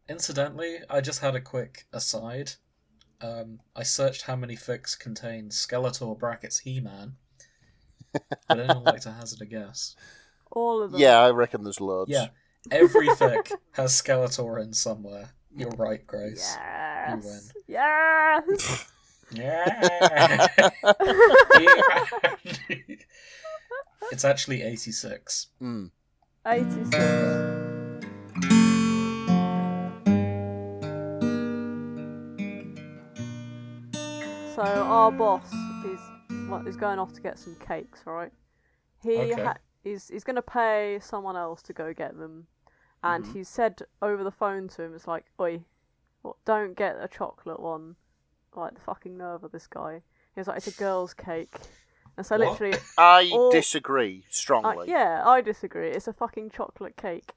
Incidentally, I just had a quick aside. I searched how many fics contain Skeletor brackets He-Man. Would anyone like to hazard a guess? All of them. Yeah, I reckon there's loads. Yeah, every fic has Skeletor in somewhere. You're right, Grace. Yes. You win. Yes. Yeah. It's actually 86. 86. So our boss is going off to get some cakes, right? He's going to pay someone else to go get them, and he said over the phone to him, "It's like, oi, don't get a chocolate one." Like the fucking nerve of this guy. He was like, "It's a girl's cake," and so literally, I disagree strongly. I disagree. It's a fucking chocolate cake.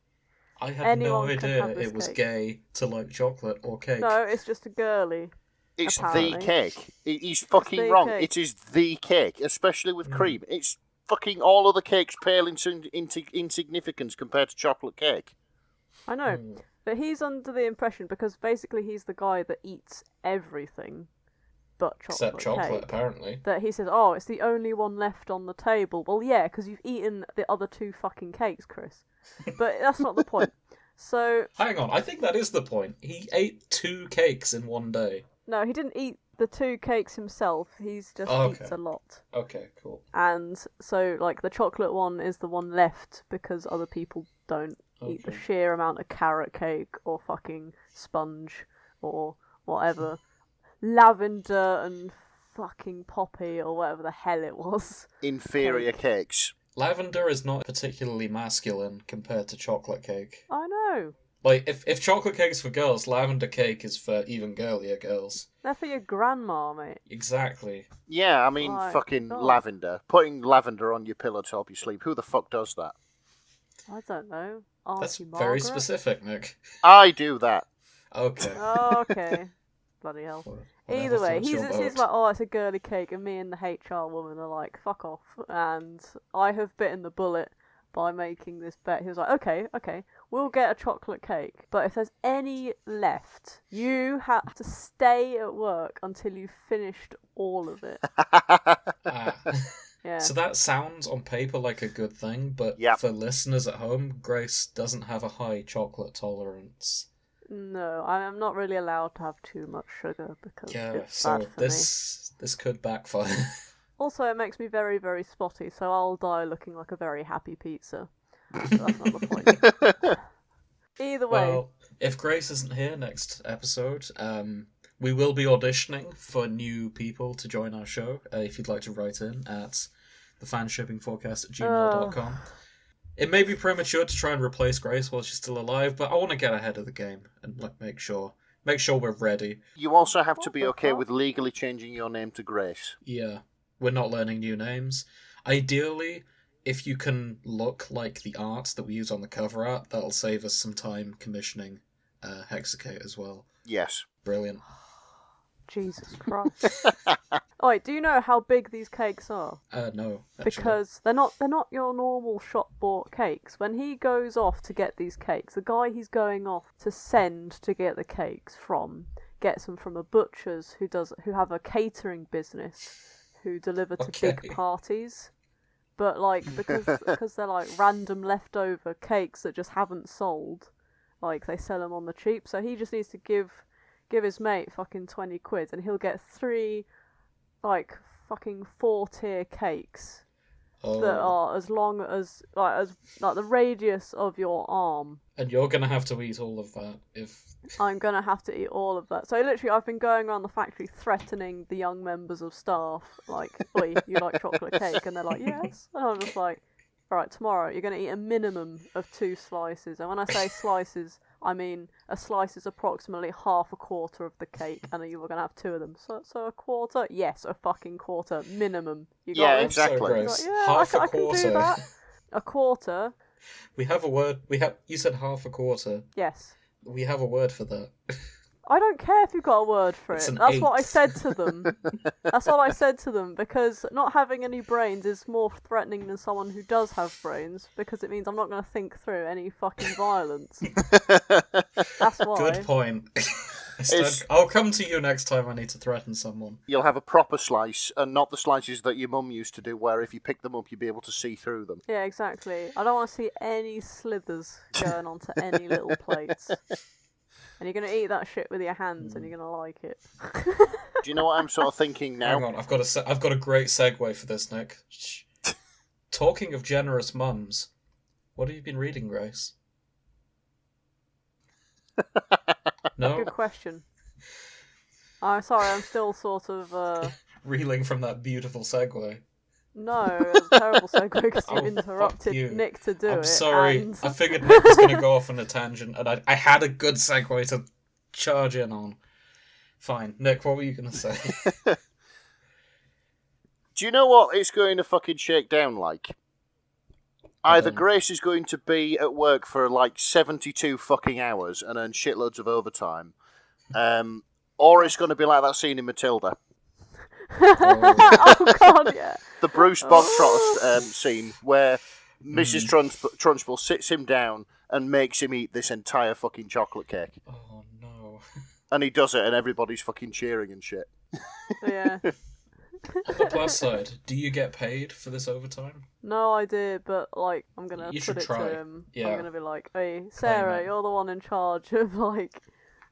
I had no idea it was gay to like chocolate or cake. No, it's just a girly. It's apparently. the cake. He's fucking wrong. Cake. It is the cake, especially with cream. It's fucking all other cakes pale into insignificance compared to chocolate cake. I know, but he's under the impression, because basically he's the guy that eats everything but chocolate except chocolate, cake, apparently. that he says, "Oh, it's the only one left on the table." Well, yeah, because you've eaten the other two fucking cakes, Chris. But that's not the point. So hang on, I think that is the point. He ate 2 cakes in one day. No, he didn't eat the 2 cakes himself. He's just eats a lot. Okay, cool. And so, like, the chocolate one is the one left because other people don't eat the sheer amount of carrot cake or fucking sponge or whatever. Lavender and fucking poppy or whatever the hell it was. Inferior cakes. Lavender is not particularly masculine compared to chocolate cake. I know. Like, if chocolate cake's for girls, lavender cake is for even girlier girls. They're for your grandma, mate. Exactly. Yeah, I mean, fucking lavender. Putting lavender on your pillow to help you sleep. Who the fuck does that? I don't know. That's Margaret? very specific, Nick. I do that. Okay. Okay. Bloody hell. Either way, he's like, "Oh, it's a girly cake," and me and the HR woman are like, "Fuck off." And I have bitten the bullet by making this bet. He was like, okay, we'll get a chocolate cake, but if there's any left, you have to stay at work until you've finished all of it. Yeah. So that sounds on paper like a good thing, but for listeners at home, Grace doesn't have a high chocolate tolerance. No, I'm not really allowed to have too much sugar because it's bad for me. This could backfire. Also, it makes me very, very spotty, so I'll die looking like a very happy pizza. That's not the point. Either way. Well, if Grace isn't here next episode, we will be auditioning for new people to join our show. If you'd like to write in at thefanshippingforecast@gmail.com. It may be premature to try and replace Grace while she's still alive, but I want to get ahead of the game and make sure we're ready. You also have to be okay with legally changing your name to Grace. Yeah. We're not learning new names. Ideally, if you can look like the art that we use on the cover art, that'll save us some time commissioning Hexacate as well. Yes. Brilliant. Jesus Christ. Wait, do you know how big these cakes are? No. Actually. Because they're not your normal shop bought cakes. When he goes off to get these cakes, the guy he's going off to send to get the cakes from gets them from a butcher's who have a catering business. Who deliver to big parties, but like because they're like random leftover cakes that just haven't sold, like they sell them on the cheap. So he just needs to give his mate fucking 20 quid, and he'll get 3 like fucking 4-tier cakes that are as long as the radius of your arm. And you're gonna have to eat all of that if. I'm going to have to eat all of that. So literally I've been going around the factory threatening the young members of staff, like, "Oi, you like chocolate cake?" And they're like, "Yes." And I'm just like, "Alright, tomorrow you're going to eat a minimum of 2 slices." And when I say slices, I mean a slice is approximately half a quarter of the cake, and you were going to have 2 of them. So a quarter? Yes, a fucking quarter. Minimum. You got exactly. So like, half a I can quarter. do that. A quarter. We have a word. You said half a quarter. Yes. We have a word for that. I don't care if you've got a word for It's it. an That's what I eighth. said to them. That's what I said to them, because not having any brains is more threatening than someone who does have brains, because it means I'm not going to think through any fucking violence. That's why. Good point. It's- I'll come to you next time I need to threaten someone. You'll have a proper slice, and not the slices that your mum used to do, where if you pick them up, you'd be able to see through them. Yeah, exactly. I don't want to see any slithers going onto any little plates. And you're going to eat that shit with your hands, and you're going to like it. Do you know what I'm sort of thinking now? Hang on, I've got a great segue for this, Nick. Shh. Talking of generous mums, what have you been reading, Grace? No? Good question. I'm sorry, I'm still sort of, Reeling from that beautiful segue. No, it was a terrible segue because you Oh, fuck interrupted you. Nick to do it. I'm sorry. and- I figured Nick was going to go off on a tangent, and I had a good segue to charge in on. Fine. Nick, what were you going to say? Do you know what it's going to fucking shake down like? Either don't. Grace is going to be at work for like 72 fucking hours and earn shitloads of overtime, or it's going to be like that scene in Matilda. Oh god, yeah. The Bruce Bogtrotter scene where Mrs. Trunchbull sits him down and makes him eat this entire fucking chocolate cake. Oh, no. And he does it and everybody's fucking cheering and shit. Yeah. On the plus side, do you get paid for this overtime? No idea, but like I'm gonna You put should it try. to him. Yeah. I'm gonna be like, hey, Sarah, it. you're the one in charge of like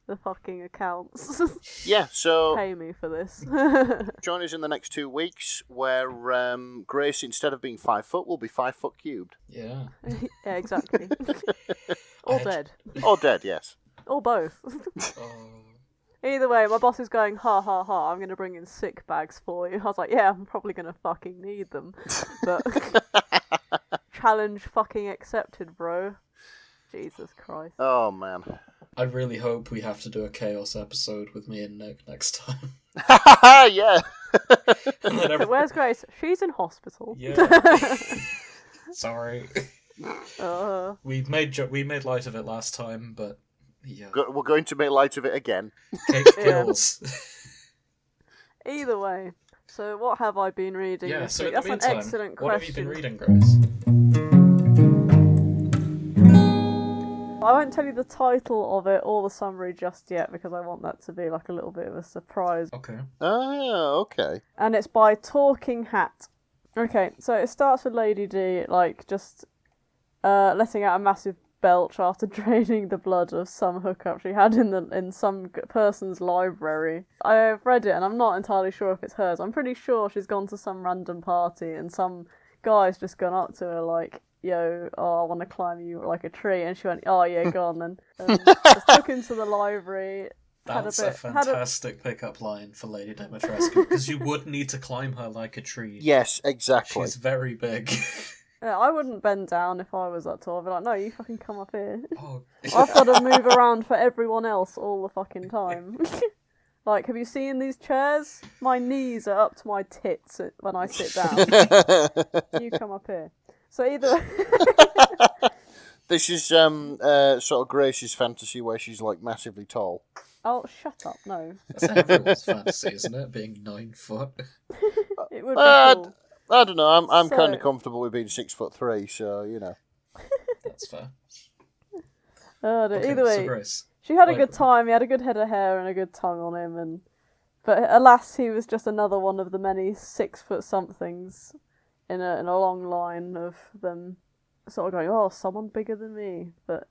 the fucking accounts. Yeah, so Pay me for this. join us in the next 2 weeks where Grace, instead of being 5 foot, will be 5 foot cubed. Yeah. Yeah, exactly. Or dead. Or dead, yes. Or both. Oh. Either way, my boss is going, ha ha ha, I'm going to bring in sick bags for you. I was like, yeah, I'm probably going to fucking need them. But challenge fucking accepted, bro. Jesus Christ. Oh, man. I really hope we have to do a chaos episode with me and Nick next time. Yeah. And then So where's Grace? She's in hospital. Yeah. Sorry. We made light of it last time, but yeah. We're going to make light of it again. Cake Yeah. kills. Either way. So what have I been reading Yeah, this so week? in the That's meantime, an excellent what question. have you been reading, Grace? I won't tell you the title of it or the summary just yet because I want that to be like a little bit of a surprise. Okay. Oh, okay. And it's by TalkingHat. Okay, so it starts with Lady D, like, just letting out a massive belch after draining the blood of some hookup she had in some person's library. I've read it and I'm not entirely sure if it's hers. I'm pretty sure she's gone to some random party and some guy's just gone up to her like, yo, I want to climb you like a tree, and she went, oh yeah, go on then. Just took him to the library. That's a fantastic pickup line for Lady Dimetrescu, because you would need to climb her like a tree. Yes, exactly. She's very big. Yeah, I wouldn't bend down if I was that tall. I'd be like, no, you fucking come up here. Oh. I've got to move around for everyone else all the fucking time. Like, have you seen these chairs? My knees are up to my tits when I sit down. You come up here. So either... This is sort of Grace's fantasy where she's like massively tall. Oh, shut up, no. That's everyone's fantasy, isn't it? Being 9 foot. It would be cool. I don't know. I'm So- kind of comfortable with being 6'3", so you know. That's fair. Either So way, Grace. she had a Wait. good time. He had a good head of hair and a good tongue on him, but alas, he was just another one of the many 6-foot-somethings in a long line of them sort of going, oh, someone bigger than me. But,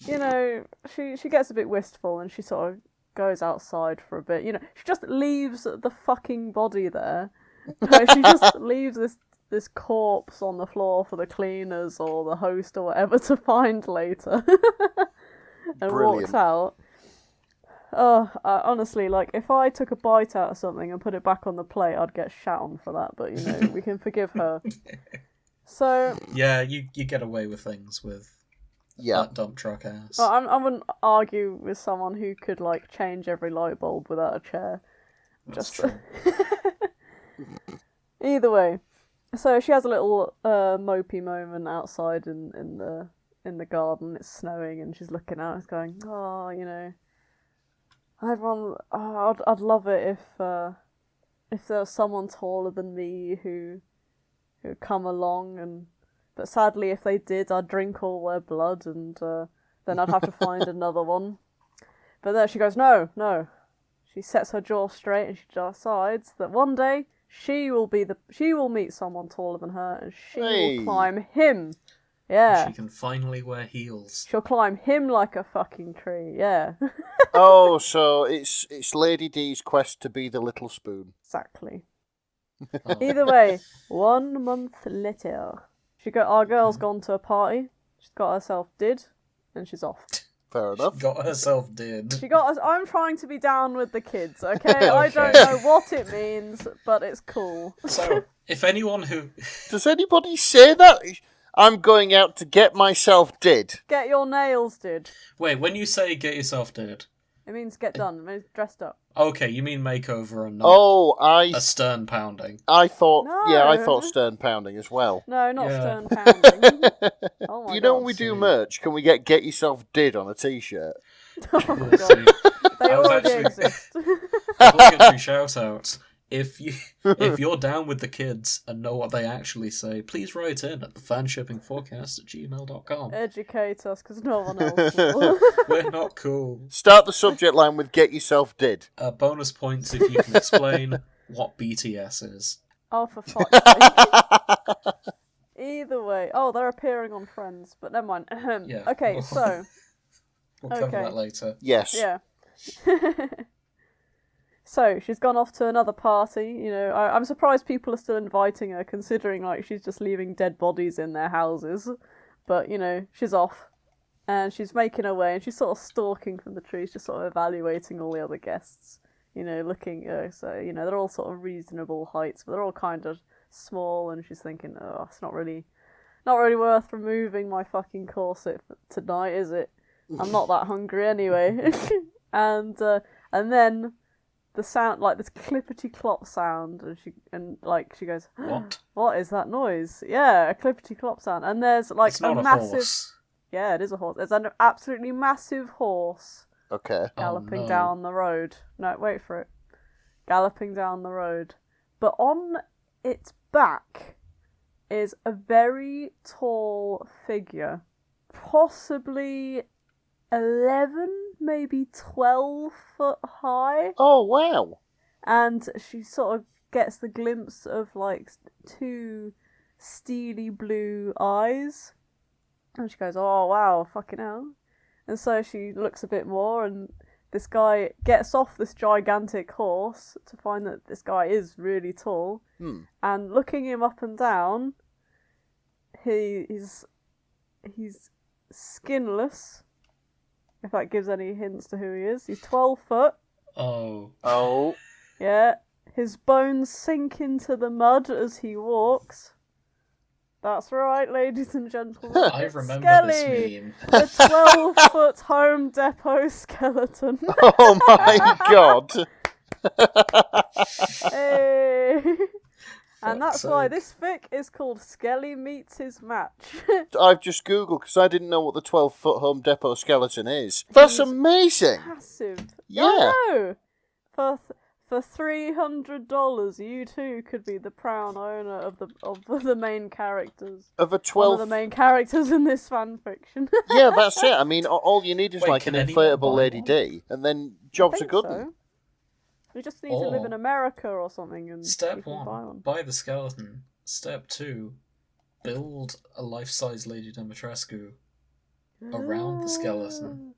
you know, she gets a bit wistful and she sort of goes outside for a bit. You know, she just leaves the fucking body there. She just leaves this corpse on the floor for the cleaners or the host or whatever to find later. And Brilliant. walks out. Oh, honestly, like, if I took a bite out of something and put it back on the plate, I'd get shat on for that, but, you know, we can forgive her. So, Yeah, you get away with things with Yeah. that dump truck ass. well, I wouldn't argue with someone who could, like, change every light bulb without a chair. That's Just true. Either way. So she has a little mopey moment outside in the garden. It's snowing and she's looking out and going, oh, you know, I'd love it if there was someone taller than me who'd come along, but sadly, if they did, I'd drink all their blood, and then I'd have to find another one. But then she goes, no. She sets her jaw straight, and she decides that one day she will meet someone taller than her, and she will climb him. Yeah. She can finally wear heels. She'll climb him like a fucking tree. Yeah. Oh, so it's Lady D's quest to be the little spoon. Exactly. Oh. Either way, 1 month later, our girl's gone to a party. She's got herself did, and she's off. Fair enough. She got herself did. I'm trying to be down with the kids, okay? I don't know what it means, but it's cool. So, if anyone who... Does anybody say that? I'm going out to get myself did. Get your nails did. Wait, when you say get yourself did... It means get done. It means dressed up. Okay, you mean makeover and not a stern pounding. I thought, No. I thought stern pounding as well. No, not Yeah. stern pounding. Oh my You know God. when we do merch, can we get yourself did on a t-shirt? Oh my Yeah, God. They I was already actually- exist. Obligatory shout out. If you're down with the kids and know what they actually say, please write in at thefanshippingforecast@gmail.com. Educate us, because no one else will. We're not cool. Start the subject line with get yourself did. Bonus points if you can explain what BTS is. Oh, for fuck's sake. Either way. Oh, they're appearing on Friends, but never mind. Yeah. Okay, so. We'll cover Okay. that later. Yes. Yeah. So, she's gone off to another party. You know, I'm surprised people are still inviting her, considering, like, she's just leaving dead bodies in their houses. But, you know, she's off. And she's making her way, and she's sort of stalking from the trees, just sort of evaluating all the other guests. You know, looking, so, you know, they're all sort of reasonable heights, but they're all kind of small, and she's thinking, oh, it's not really worth removing my fucking corset tonight, is it? I'm not that hungry anyway. and then the sound, like this clippity clop sound, and she goes, What? What is that noise? Yeah, a clippity clop sound, and there's like It's not a massive. horse. Yeah, it is a horse. There's an absolutely massive horse Okay. galloping no. down the road. No, wait for it. Galloping down the road, but on its back is a very tall figure, possibly 11, maybe 12 foot high, Oh, wow. and she sort of gets the glimpse of like two steely blue eyes, and she goes, oh wow, fucking hell. And so she looks a bit more, and this guy gets off this gigantic horse to find that this guy is really tall, and looking him up and down, he's skinless, if that gives any hints to who he is. He's 12 foot. Oh. Yeah. His bones sink into the mud as he walks. That's right, ladies and gentlemen. I remember Skelly, this meme. the 12-foot Home Depot skeleton. Oh my god. Hey. And that's Fuck's why sake. this fic is called Skelly Meets his match. I've just Googled because I didn't know what the 12-foot Home Depot skeleton is. That's He's amazing. Massive. Yeah. I know. For $300, you too could be the proud owner of the main characters. Of a One 12... of the main characters in this fan fiction. Yeah, that's it. I mean, all you need is Wait, like can an anyone inflatable buy Lady one? D, and then I job's a think good so. one. We just need to live Or- in America or something, and you Step can buy 1, one. buy the skeleton. Step 2, build a life-size Lady Dimetrescu around the skeleton.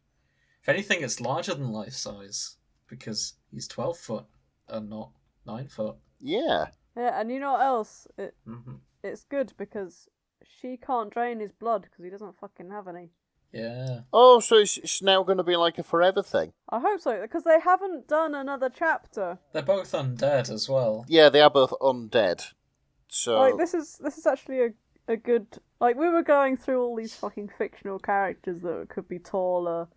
If anything, it's larger than life-size, because he's 12 foot and not 9 foot. Yeah. Yeah, and you know what else? Hmm. It's good because she can't drain his blood because he doesn't fucking have any. Yeah. Oh, so it's now going to be like a forever thing. I hope so, because they haven't done another chapter. They're both undead as well. Yeah, they are both undead. So... Like, this is actually a good... Like, we were going through all these fucking fictional characters that could be taller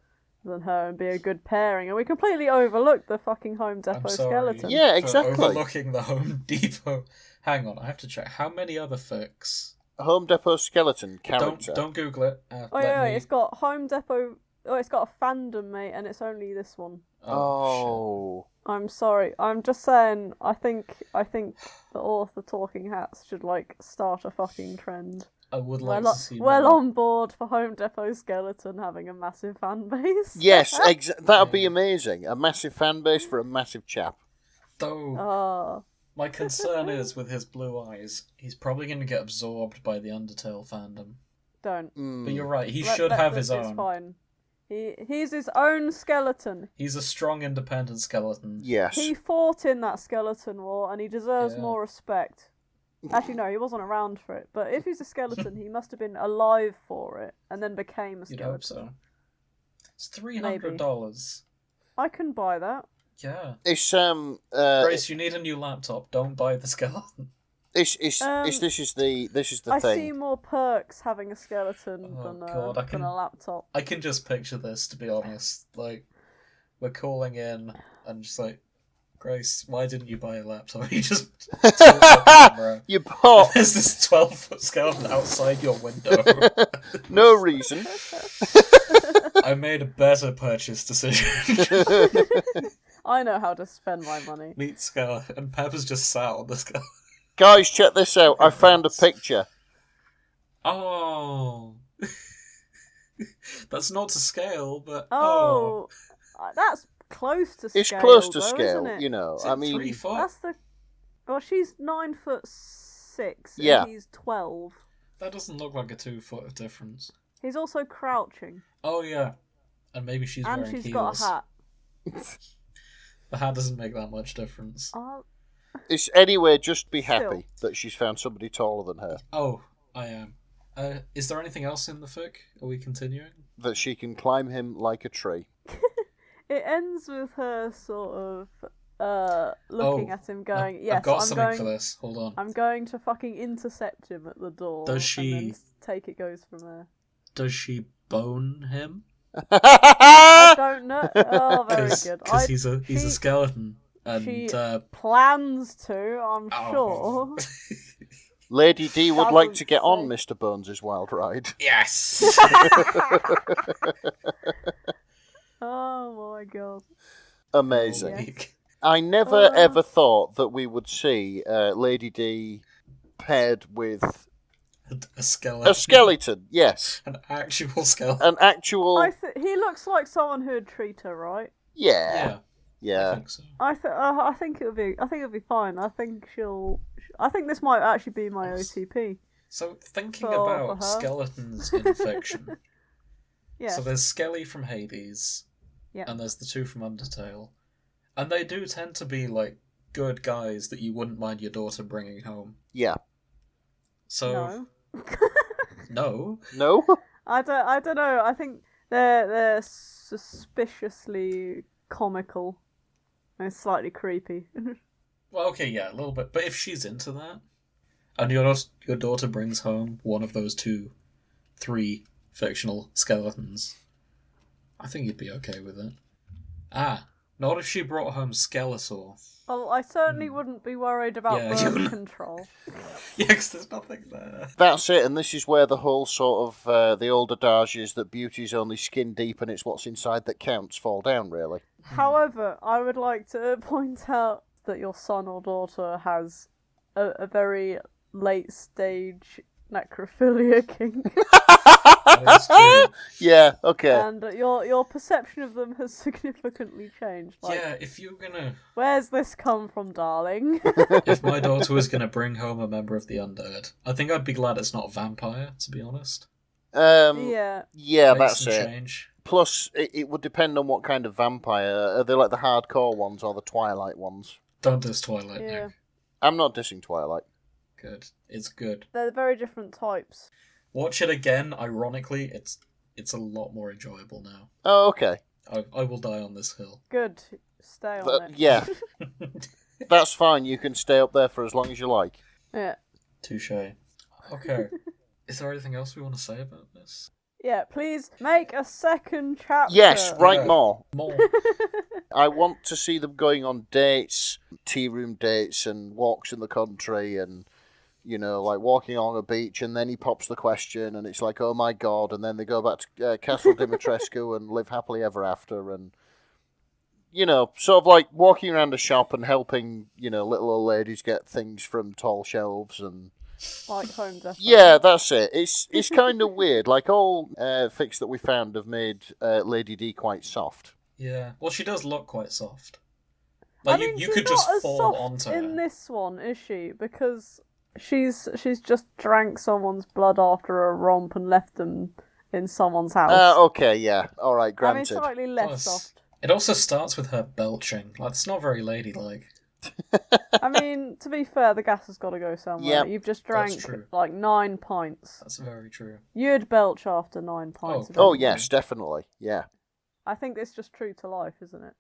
than her and be a good pairing, and we completely overlooked the fucking Home Depot I'm sorry skeleton. Yeah, for exactly. overlooking the Home Depot. Hang on, I have to check. How many other fics? Home Depot skeleton character. Don't Google it. Oh yeah, it's got Home Depot it's got a fandom, mate, and it's only this one. Oh. I'm sorry. I'm just saying. I think the author Talking Hats should start a fucking trend. I would like to see well more. on board for Home Depot Skeleton having a massive fan base. Yes, that'd be amazing. A massive fan base for a massive chap. Though, my concern is with his blue eyes, he's probably going to get absorbed by the Undertale fandom. Don't. But you're right, he should have his own. It's fine. He's his own skeleton. He's a strong, independent skeleton. Yes. He fought in that skeleton war, and he deserves more respect. Actually, no, he wasn't around for it. But if he's a skeleton, he must have been alive for it, and then became a skeleton. You'd hope so. It's $300. I can buy that. Yeah. It's Grace, you need a new laptop. Don't buy the skeleton. This is the thing. I see more perks having a skeleton than a laptop. I can just picture this, to be honest. We're calling in and just Grace, why didn't you buy a laptop? You just took the camera. You bought. There's this 12-foot skeleton outside your window. No reason. I made a better purchase decision. I know how to spend my money. Meet skeleton, and Pepper's just sat on the skeleton. Guys, check this out. I found a picture. Oh. That's not to scale, but... That's close to scale. It's close to though, scale, isn't it? you know. Is I it mean... 3 foot? That's the... Well, she's 9'6", Yeah. and he's 12. That doesn't look like a 2 foot of difference. He's also crouching. Oh, yeah. And maybe she's wearing heels. And she's got a hat. The hat doesn't make that much difference. It's anyway, just be happy that she's found somebody taller than her. Oh, I am. Is there anything else in the fic? Are we continuing? That she can climb him like a tree. It ends with her sort of looking at him going, I've got something for this. Hold on. I'm going to fucking intercept him at the door. Does she... And then take it goes from there. Does she bone him? I don't know. Oh, very good. Because he's a skeleton. And, she plans to, I'm sure. Lady D would like to get on Mr. Bones' wild ride. Yes! Oh my god. Amazing. Yes. I never ever thought that we would see Lady D paired with a skeleton. A skeleton, yes. An actual skeleton. An actual... he looks like someone who'd treat her, right? Yeah. I think so. I think it'll be fine. I think this might actually be my OTP. So thinking about skeletons in fiction. Yeah. So there's Skelly from Hades. Yeah. And there's the two from Undertale. And they do tend to be good guys that you wouldn't mind your daughter bringing home. Yeah. So No. I don't know. I think they're suspiciously comical and slightly creepy. Well, okay, yeah, a little bit. But if she's into that, and your daughter brings home one of those 3 fictional skeletons, I think you'd be okay with it. Not if she brought home Skeletor. Well, I certainly wouldn't be worried about birth control. Yeah, because there's nothing there. That's it, and this is where the whole sort of the old adage is that beauty's only skin deep and it's what's inside that counts fall down, really. However, I would like to point out that your son or daughter has a very late stage necrophilia kink. That's true. Yeah, okay. And your perception of them has significantly changed. Yeah, if you're gonna... Where's this come from, darling? If my daughter was gonna bring home a member of the undead, I think I'd be glad it's not a vampire, to be honest. Yeah, that's it. Change. Plus, it would depend on what kind of vampire. Are they like the hardcore ones or the Twilight ones? Don't diss Twilight, yeah. Nick. I'm not dissing Twilight. Good. It's good. They're very different types. Watch it again, ironically, it's a lot more enjoyable now. Oh, okay. I will die on this hill. Good. Stay on it. Yeah. That's fine, you can stay up there for as long as you like. Yeah. Touche. Okay. Is there anything else we want to say about this? Yeah, please make a second chapter. Yes, write more. More. I want to see them going on dates, tea room dates and walks in the country and You know, like walking along a beach, and then he pops the question, and it's like, oh my god, and then they go back to Castle Dimitrescu and live happily ever after, and, you know, sort of like walking around a shop and helping, you know, little old ladies get things from tall shelves and... Like Home Depot. Yeah, that's it. It's kind of weird. Like, all fics that we found have made Lady D quite soft. Yeah. Well, she does look quite soft. Like, I mean, you she's could not just as fall soft onto in her. this one, is she? Because she's just drank someone's blood after a romp and left them in someone's house. Okay, yeah. All right, I mean, granted. slightly less Plus, soft. it also starts with her belching. Like, it's not very ladylike. I mean, to be fair, the gas has got to go somewhere. Yep, You've just that's drank true. like 9 pints. That's very true. You'd belch after 9 pints. of Oh, anything. yes, definitely. Yeah. I think it's just true to life, isn't it?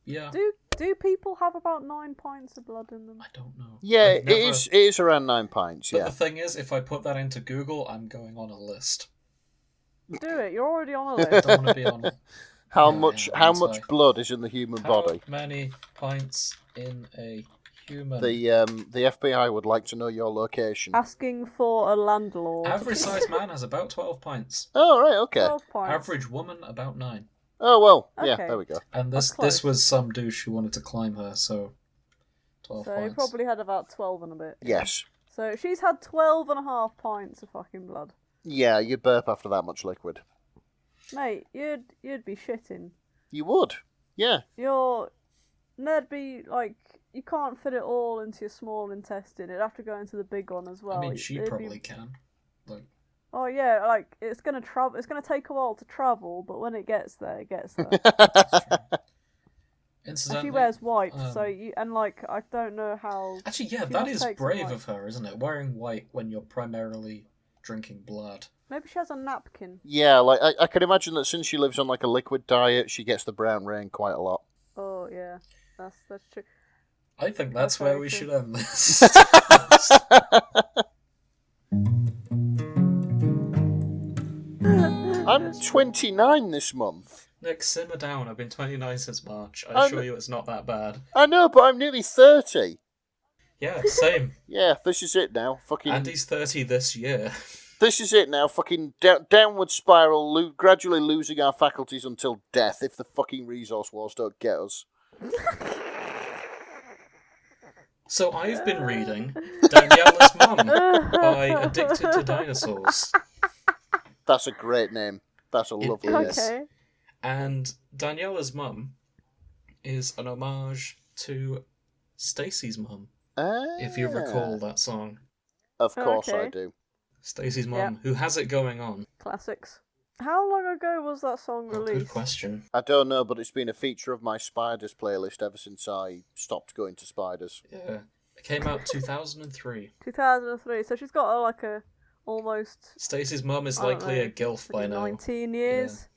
Yeah. Do people have about 9 pints of blood in them? I don't know. Yeah, I've never- it is around 9 pints, But yeah. the thing is, if I put that into Google, I'm going on a list. Do it. You're already on a I list. don't want to be on. How Yeah, much yeah, how that's much right. blood is in the human body? How many pints in a human? The FBI would like to know your location. Asking for a landlord. Average sized man has about 12 pints. Oh, right, okay. 12 pints. Average woman about 9. Oh, well, yeah, Okay. there we go. And That's this close. was some douche who wanted to climb her, so 12 So he pints. probably had about 12 and a bit. Yes. So she's had 12 and a half pints of fucking blood. Yeah, you'd burp after that much liquid. Mate, you'd be shitting. You would. Yeah. There'd be, like, you can't fit it all into your small intestine. It'd have to go into the big one as well. I mean, she It'd be- probably can. Like, Oh yeah, like, it's gonna travel. It's gonna take a while to travel, but when it gets there, it gets there. And incidentally, she wears white, so um, you and like I don't know how. actually, yeah, she that must is take some brave white. of her, isn't it? Wearing white when you're primarily drinking blood. Maybe she has a napkin. Yeah, like, I can imagine that since she lives on, like, a liquid diet, she gets the brown rain quite a lot. Oh yeah, that's true. I think that's very where we true. should end this. I'm 29 this month. Nick, simmer down. I've been 29 since March. I I'm- assure you it's not that bad. I know, but I'm nearly 30. Yeah, same. Yeah, this is it now. Fucking... Andy's 30 this year. This is it now. Fucking downward spiral, gradually losing our faculties until death if the fucking resource wars don't get us. So I've been reading Daniela's Mum by Addicted to Dinosaurs. That's a great name. That's a It lovely is. name. Okay. And Daniela's Mum is an homage to Stacy's mum, if you recall that song. Of course I Okay. do. Stacy's mum, Yeah. who has it going on. Classics. How long ago was that song Oh, released? good question. I don't know, but it's been a feature of my Spiders playlist ever since I stopped going to Spiders. Yeah. It came out 2003. 2003. So she's got like a almost Stacy's mum is I don't likely a know, gilf by maybe now. 19 years.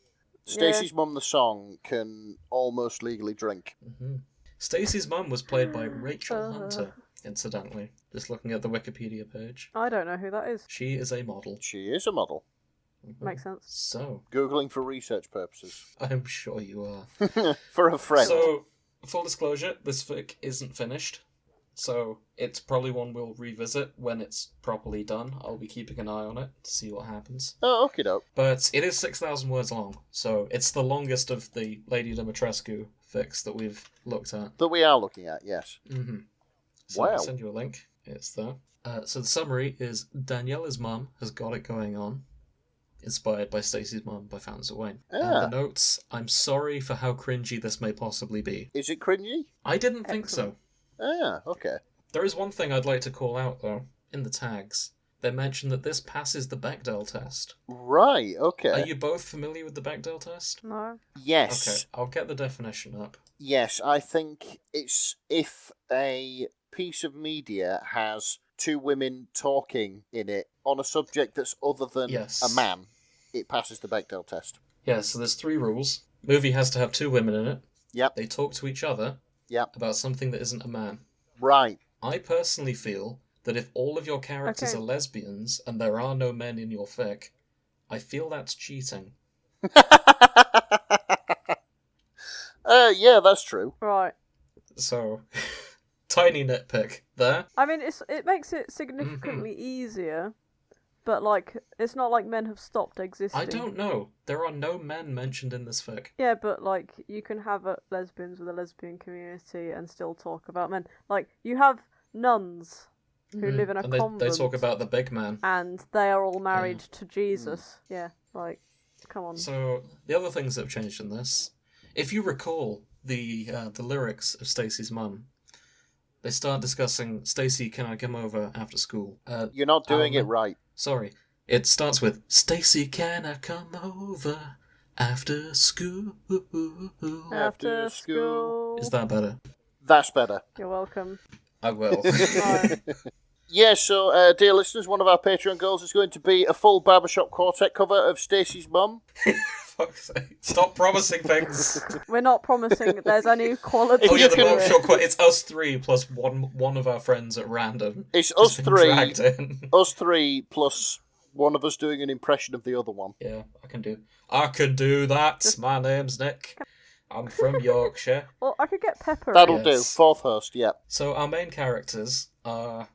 Stacey's Mum, the song, can almost legally drink. Hmm. Stacy's mum was played by Rachel Uh. Hunter, incidentally. Just looking at the Wikipedia page. I don't know who that is. She is a model. She is a model. Mhm. Makes sense. So, Googling for research purposes. I'm sure you are. For a friend. So, full disclosure, this fic isn't finished. So, it's probably one we'll revisit when it's properly done. I'll be keeping an eye on it to see what happens. Oh, okay, doke. But it is 6,000 words long, so it's the longest of the Lady Dimetrescu fics that we've looked at. That we are looking at, yes. Mm-hmm. So Wow. I'll send you a link. It's there. So the summary is Daniela's mum has got it going on. Inspired by Stacey's mum by Fountains of Wayne. And Ah. the notes, I'm sorry for how cringy this may possibly be. Is it cringy? I didn't think so. Ah, okay. There is one thing I'd like to call out, though. In the tags, they mention that this passes the Bechdel test. Right, okay. Are you both familiar with the Bechdel test? No. Yes. Okay, I'll get the definition up. Yes, I think it's if a piece of media has two women talking in it on a subject that's other than Yes. a man, it passes the Bechdel test. Yeah, so there's 3 rules. Movie has to have 2 women in it. Yep. They talk to each other Yep. about something that isn't a man. Right. I personally feel that if all of your characters Okay. are lesbians and there are no men in your fic, I feel that's cheating. Yeah, that's true. Right. So, tiny nitpick there. I mean, it makes it significantly easier, but like it's not like men have stopped existing. I don't know. There are no men mentioned in this fic. Yeah, but like you can have lesbians with a lesbian community and still talk about men. Like you have nuns who live in a and convent. they talk about the big man. And they are all married to Jesus. Yeah, like, come on. So, the other things that have changed in this, if you recall the lyrics of Stacy's mum, they start discussing, Stacy, can I come over after school? You're not doing it right. Sorry. It starts with, Stacy, can I come over after school? After school. Is that better? That's better. You're welcome. I will. Bye. Yeah, so, dear listeners, one of our Patreon goals is going to be a full Barbershop Quartet cover of Stacey's mum. Fuck's sake. Stop promising things. We're not promising. There's only quality. Oh yeah, the can- Barbershop Quartet. It's us three plus one of our friends at random. It's Just us been three. dragged in. Us three plus one of us doing an impression of the other one. Yeah, I can do that. My name's Nick. I'm from Yorkshire. Well, I could get Pepper. That'll do. Yes. Fourth host, yeah. So our main characters are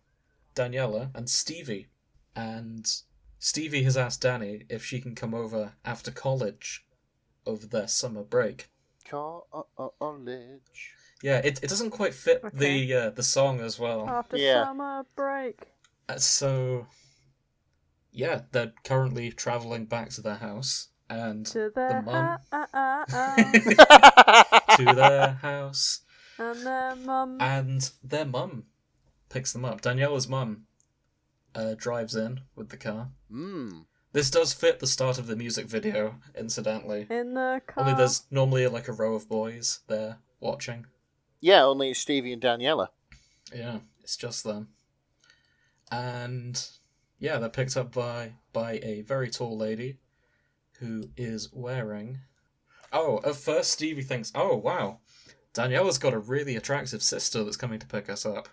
Daniela and Stevie. And Stevie has asked Danny if she can come over after college over their summer break. College. Yeah, it doesn't quite fit Okay. the song as well. After Yeah. summer break. So, yeah, they're currently travelling back to their house. And To the the mum house. to their house. And their mum. And their mum picks them up. Daniela's mum drives in with the car. This does fit the start of the music video, incidentally. In the car. Only there's normally like a row of boys there watching. Yeah, only it's Stevie and Daniela. Yeah, it's just them. And yeah, they're picked up by a very tall lady who is wearing... Oh, at first Stevie thinks, oh wow, Daniela's got a really attractive sister that's coming to pick us up.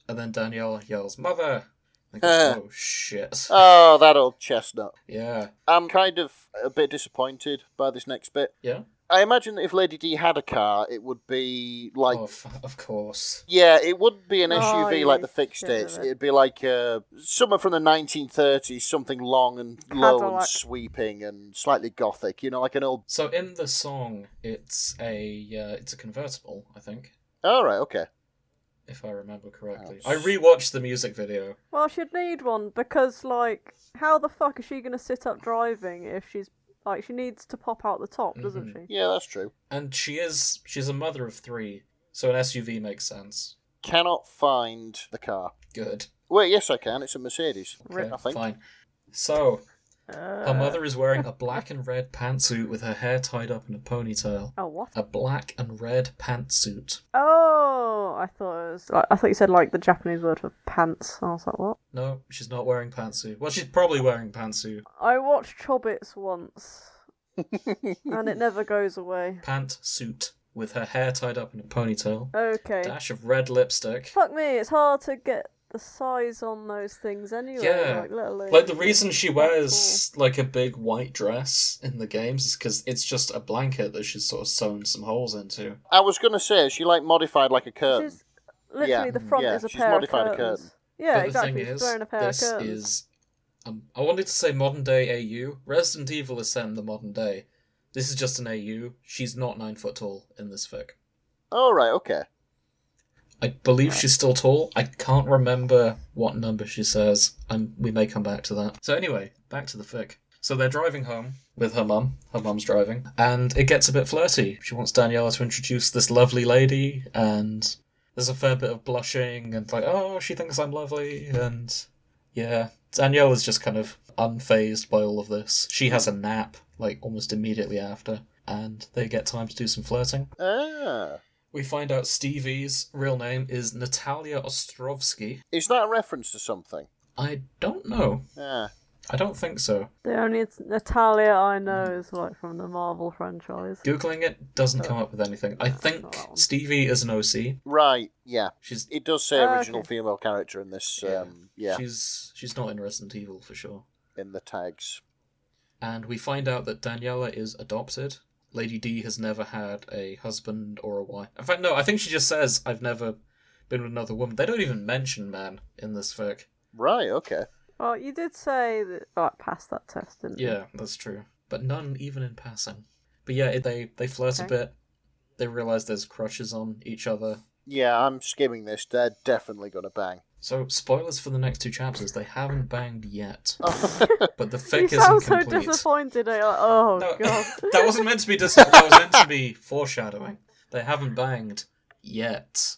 And then Daniela yells, Mother! And they go, oh shit. Oh, that old chestnut. Yeah. I'm kind of a bit disappointed by this next bit. Yeah? I imagine that if Lady D had a car, it would be like... Oh, of course. Yeah, it wouldn't be an Oh, SUV you like the Fics shit days. of it. It'd be like somewhere from the 1930s, something long and low and Cadillac. sweeping and slightly gothic. You know, like an old... So in the song, it's a convertible, I think, All right, okay. if I remember correctly. Oh, I rewatched the music video. Well, she'd need one because, like, how the fuck is she going to sit up driving if she's, like, she needs to pop out the top, doesn't she? Yeah, that's true. And she's a mother of three, so an SUV makes sense. Cannot find the car. Good. Wait, yes, I can. It's a Mercedes. Okay, I think. fine. So, her mother is wearing a black and red pantsuit with her hair tied up in a ponytail. Oh, what? A black and red pantsuit. Oh, I thought you said, like, the Japanese word for pants. I was like, what? No, she's not wearing pantsuit. Well, she's probably wearing pantsuit. I watched Chobbits once, and it never goes away. Pantsuit with her hair tied up in a ponytail. Okay. Dash of red lipstick. Fuck me, it's hard to get the size on those things anyway. Yeah. Like, let alone... Like, the reason she wears, like, a big white dress in the games is because it's just a blanket that she's sort of sewn some holes into. I was going to say, she like modified like a curtain. She's literally, the front yeah, is a she's pair of modified a curtains. curtain. Yeah, But the exactly. thing She's is, wearing a pair this of curtains. is... I wanted to say modern day AU. Resident Evil is set in the modern day. This is just an AU. She's not 9 foot tall in this fic. All right, okay. I believe she's still tall. I can't remember what number she says. We may come back to that. So anyway, back to the fic. So they're driving home with her mum. Her mum's driving. And it gets a bit flirty. She wants Daniela to introduce this lovely lady. And there's a fair bit of blushing. And like, oh, she thinks I'm lovely. And yeah, Daniela's just kind of unfazed by all of this. She has a nap, like, almost immediately after. And they get time to do some flirting. Ah. We find out Stevie's real name is Natalia Ostrovsky. Is that a reference to something? I don't know. Yeah. I don't think so. The only Natalia I know is like from the Marvel franchise. Googling it doesn't come up with anything. I not think that one. Stevie is an OC. Right, yeah. She's It does say Ah, original okay. female character in this, yeah, She's not in Resident Evil for sure. in the tags. And we find out that Daniela is adopted. Lady D has never had a husband or a wife. In fact, no, I think she just says, I've never been with another woman. They don't even mention men in this fic. Right, okay. Well, you did say that I passed that test, didn't you? Yeah, that's true. But none even in passing. But yeah, they flirt a bit. They realise there's crushes on each other. Yeah, I'm skimming this. They're definitely going to bang. So, spoilers for the next 2 chapters. They haven't banged yet. But the fic You isn't sound so complete. disappointed. Oh, No, God. that wasn't meant to be that was meant to be foreshadowing. They haven't banged yet.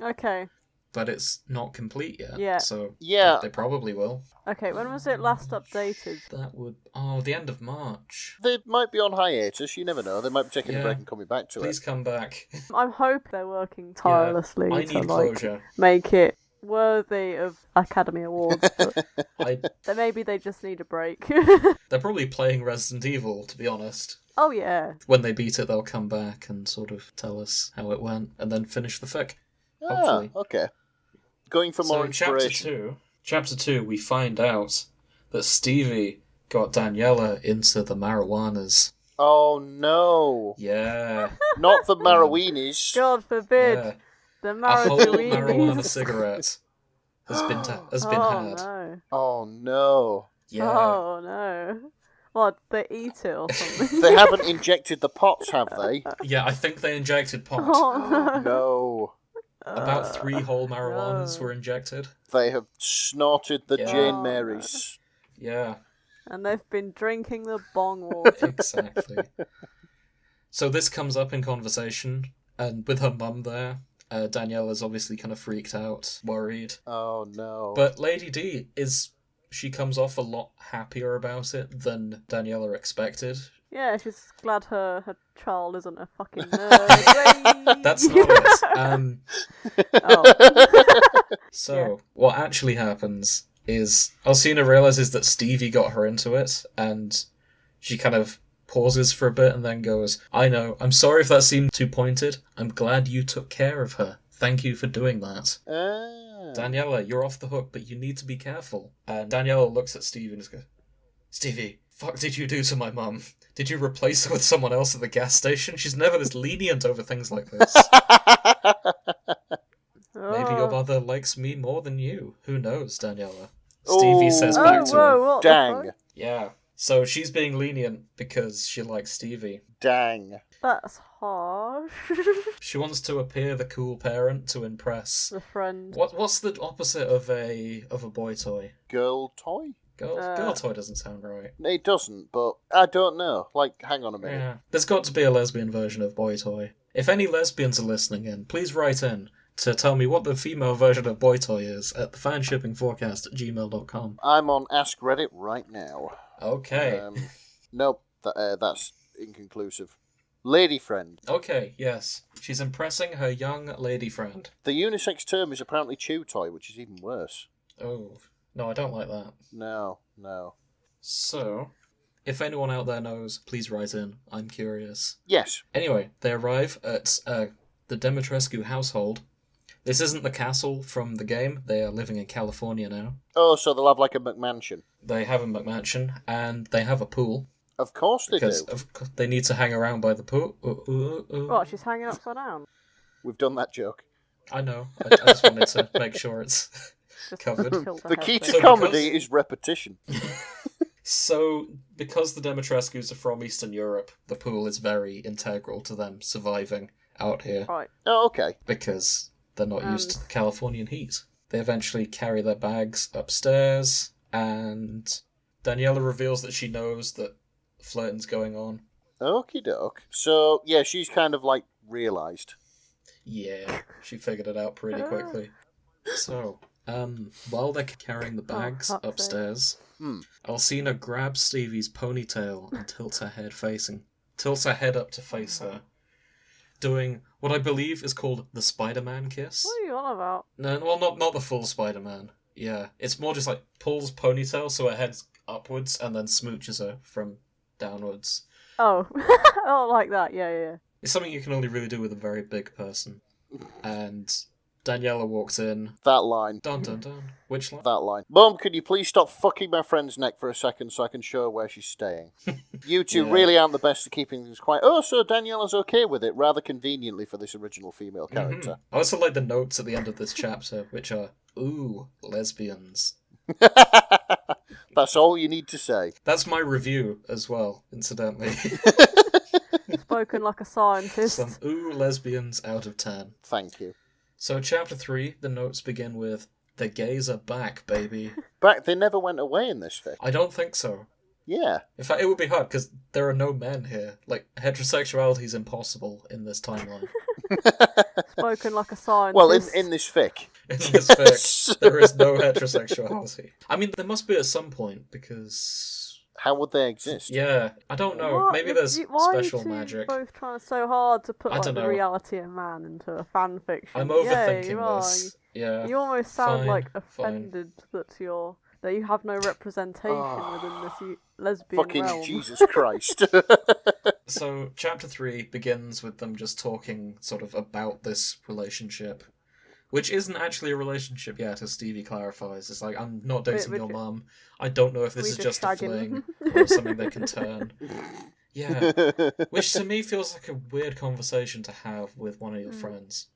Okay. But it's not complete yet. Yeah. So Yeah. they probably will. Okay, when was it last updated? That would... the end of March. They might be on hiatus, you never know. They might be taking a break and coming back to Please it. come back. I'm hoping they're working tirelessly I to need closure. make it worthy of Academy Awards, but then maybe they just need a break. They're probably playing Resident Evil, to be honest. Oh yeah. When they beat it, they'll come back and sort of tell us how it went, and then finish the fic. Hopefully. Okay. Going for more inspiration. Chapter 2, we find out that Stevie got Daniela into the marijuanas. Oh no! Yeah. Not the marijuanas. God forbid. Yeah. The A whole marijuana marijuana cigarette has been oh, had. No. Oh no! Yeah. Oh no. What, they eat it or something? They haven't injected the pots, have they? Yeah, I think they injected pot. Oh no. No. About 3 whole marijuanas were injected. They have snorted the Yeah. Jane Marys. Yeah, And they've been drinking the bong water. exactly. So this comes up in conversation, and with her mum there, Daniela's obviously kind of freaked out, worried. Oh no. But Lady D she comes off a lot happier about it than Daniela expected. Yeah, she's glad her child isn't a fucking nerd. That's not it. Oh. So, what actually happens is Alcina realizes that Stevie got her into it, and she kind of pauses for a bit and then goes, I know, I'm sorry if that seemed too pointed. I'm glad you took care of her. Thank you for doing that. Daniela, you're off the hook, but you need to be careful. And Daniela looks at Stevie and goes, Stevie, fuck did you do to my mum? Did you replace her with someone else at the gas station? She's never this lenient over things like this. Maybe your mother likes me more than you. Who knows, Daniela? Stevie says back to her. What Dang. Yeah. So she's being lenient because she likes Stevie. Dang. That's harsh. She wants to appear the cool parent to impress. The friend. What's the opposite of a boy toy? Girl toy? Girl toy doesn't sound right. It doesn't, but I don't know. Like, hang on a minute. Yeah. There's got to be a lesbian version of boy toy. If any lesbians are listening in, please write in to tell me what the female version of boy toy is at thefanshippingforecast@gmail.com. I'm on Ask Reddit right now. Okay. Nope, that's inconclusive. Lady friend. Okay, yes. She's impressing her young lady friend. The unisex term is apparently chew toy, which is even worse. Oh, no, I don't like that. No. So, if anyone out there knows, please write in. I'm curious. Yes. Anyway, they arrive at the Dimitrescu household. This isn't the castle from the game. They are living in California now. Oh, so they'll have like a McMansion. They have a McMansion, and they have a pool. Of course they Because do. they need to hang around by the pool. What, she's hanging upside down? We've done that joke. I know. I just wanted to make sure it's Just covered. tilt her The head key back. to So comedy because- is repetition. So, because the Dimitrescus are from Eastern Europe, the pool is very integral to them surviving out here. Right. Oh, okay. Because they're not used to the Californian heat. They eventually carry their bags upstairs, and Daniela reveals that she knows that flirting's going on. Okie doke. So, yeah, she's kind of like realised. Yeah, she figured it out pretty quickly. So, while they're carrying the bags fuck's sake. upstairs, Alcina grabs Stevie's ponytail and tilts her head up to face her, doing what I believe is called the Spider-Man kiss. What are you on about? No, well, not the full Spider-Man. Yeah, it's more just like pulls ponytail so her head's upwards and then smooches her from downwards. Oh. Oh, like that. Yeah. It's something you can only really do with a very big person. And Daniela walks in. That line. Dun dun dun. Which line? That line. Mum, could you please stop fucking my friend's neck for a second so I can show her where she's staying? You two really aren't the best at keeping things quiet. Oh, so Daniela's okay with it, rather conveniently for this original female character. Mm-hmm. I also like the notes at the end of this chapter, which are, ooh, lesbians. That's all you need to say. That's my review as well, incidentally. Spoken like a scientist. Some ooh lesbians out of 10. Thank you. So chapter 3, the notes begin with, the gays are back, baby. Back, they never went away in this fic. I don't think so. Yeah. In fact, it would be hard, because there are no men here. Like, heterosexuality is impossible in this timeline. Spoken like a scientist. Well, in this fic. In this fic, there is no heterosexuality. I mean, there must be at some point, because... How would they exist? Yeah, I don't know. What? Maybe there's Why special are you two magic. both trying so hard to put I don't the know. reality of man into a fan fiction? I'm Yeah, overthinking you are. this. Yeah. You almost sound Fine, like fine. offended that you have no representation within this lesbian Fucking realm. Jesus Christ. So, chapter 3 begins with them just talking sort of about this relationship, which isn't actually a relationship yet, as Stevie clarifies. It's like, I'm not dating your mum. I don't know if this is just a shagging. fling or something they can turn. Yeah. Which to me feels like a weird conversation to have with one of your friends.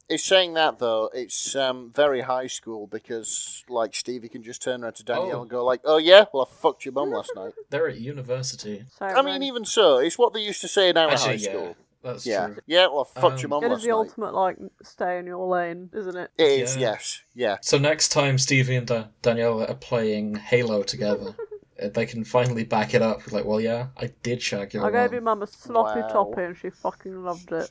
It's saying that, though, it's very high school because, like, Stevie can just turn around to Danielle and go, like, oh, yeah? Well, I fucked your mum last night. They're at university. So, I mean, even so, it's what they used to say in our high school. That's Yeah. true. Yeah, well, I fucked your mum it is last the night. ultimate, like, stay in your lane, isn't it? It is, yes. Yeah. So next time Stevie and Daniela are playing Halo together, they can finally back it up. Like, well, yeah, I did shag your I mum. gave your mum a sloppy Wow. toppy and she fucking loved it.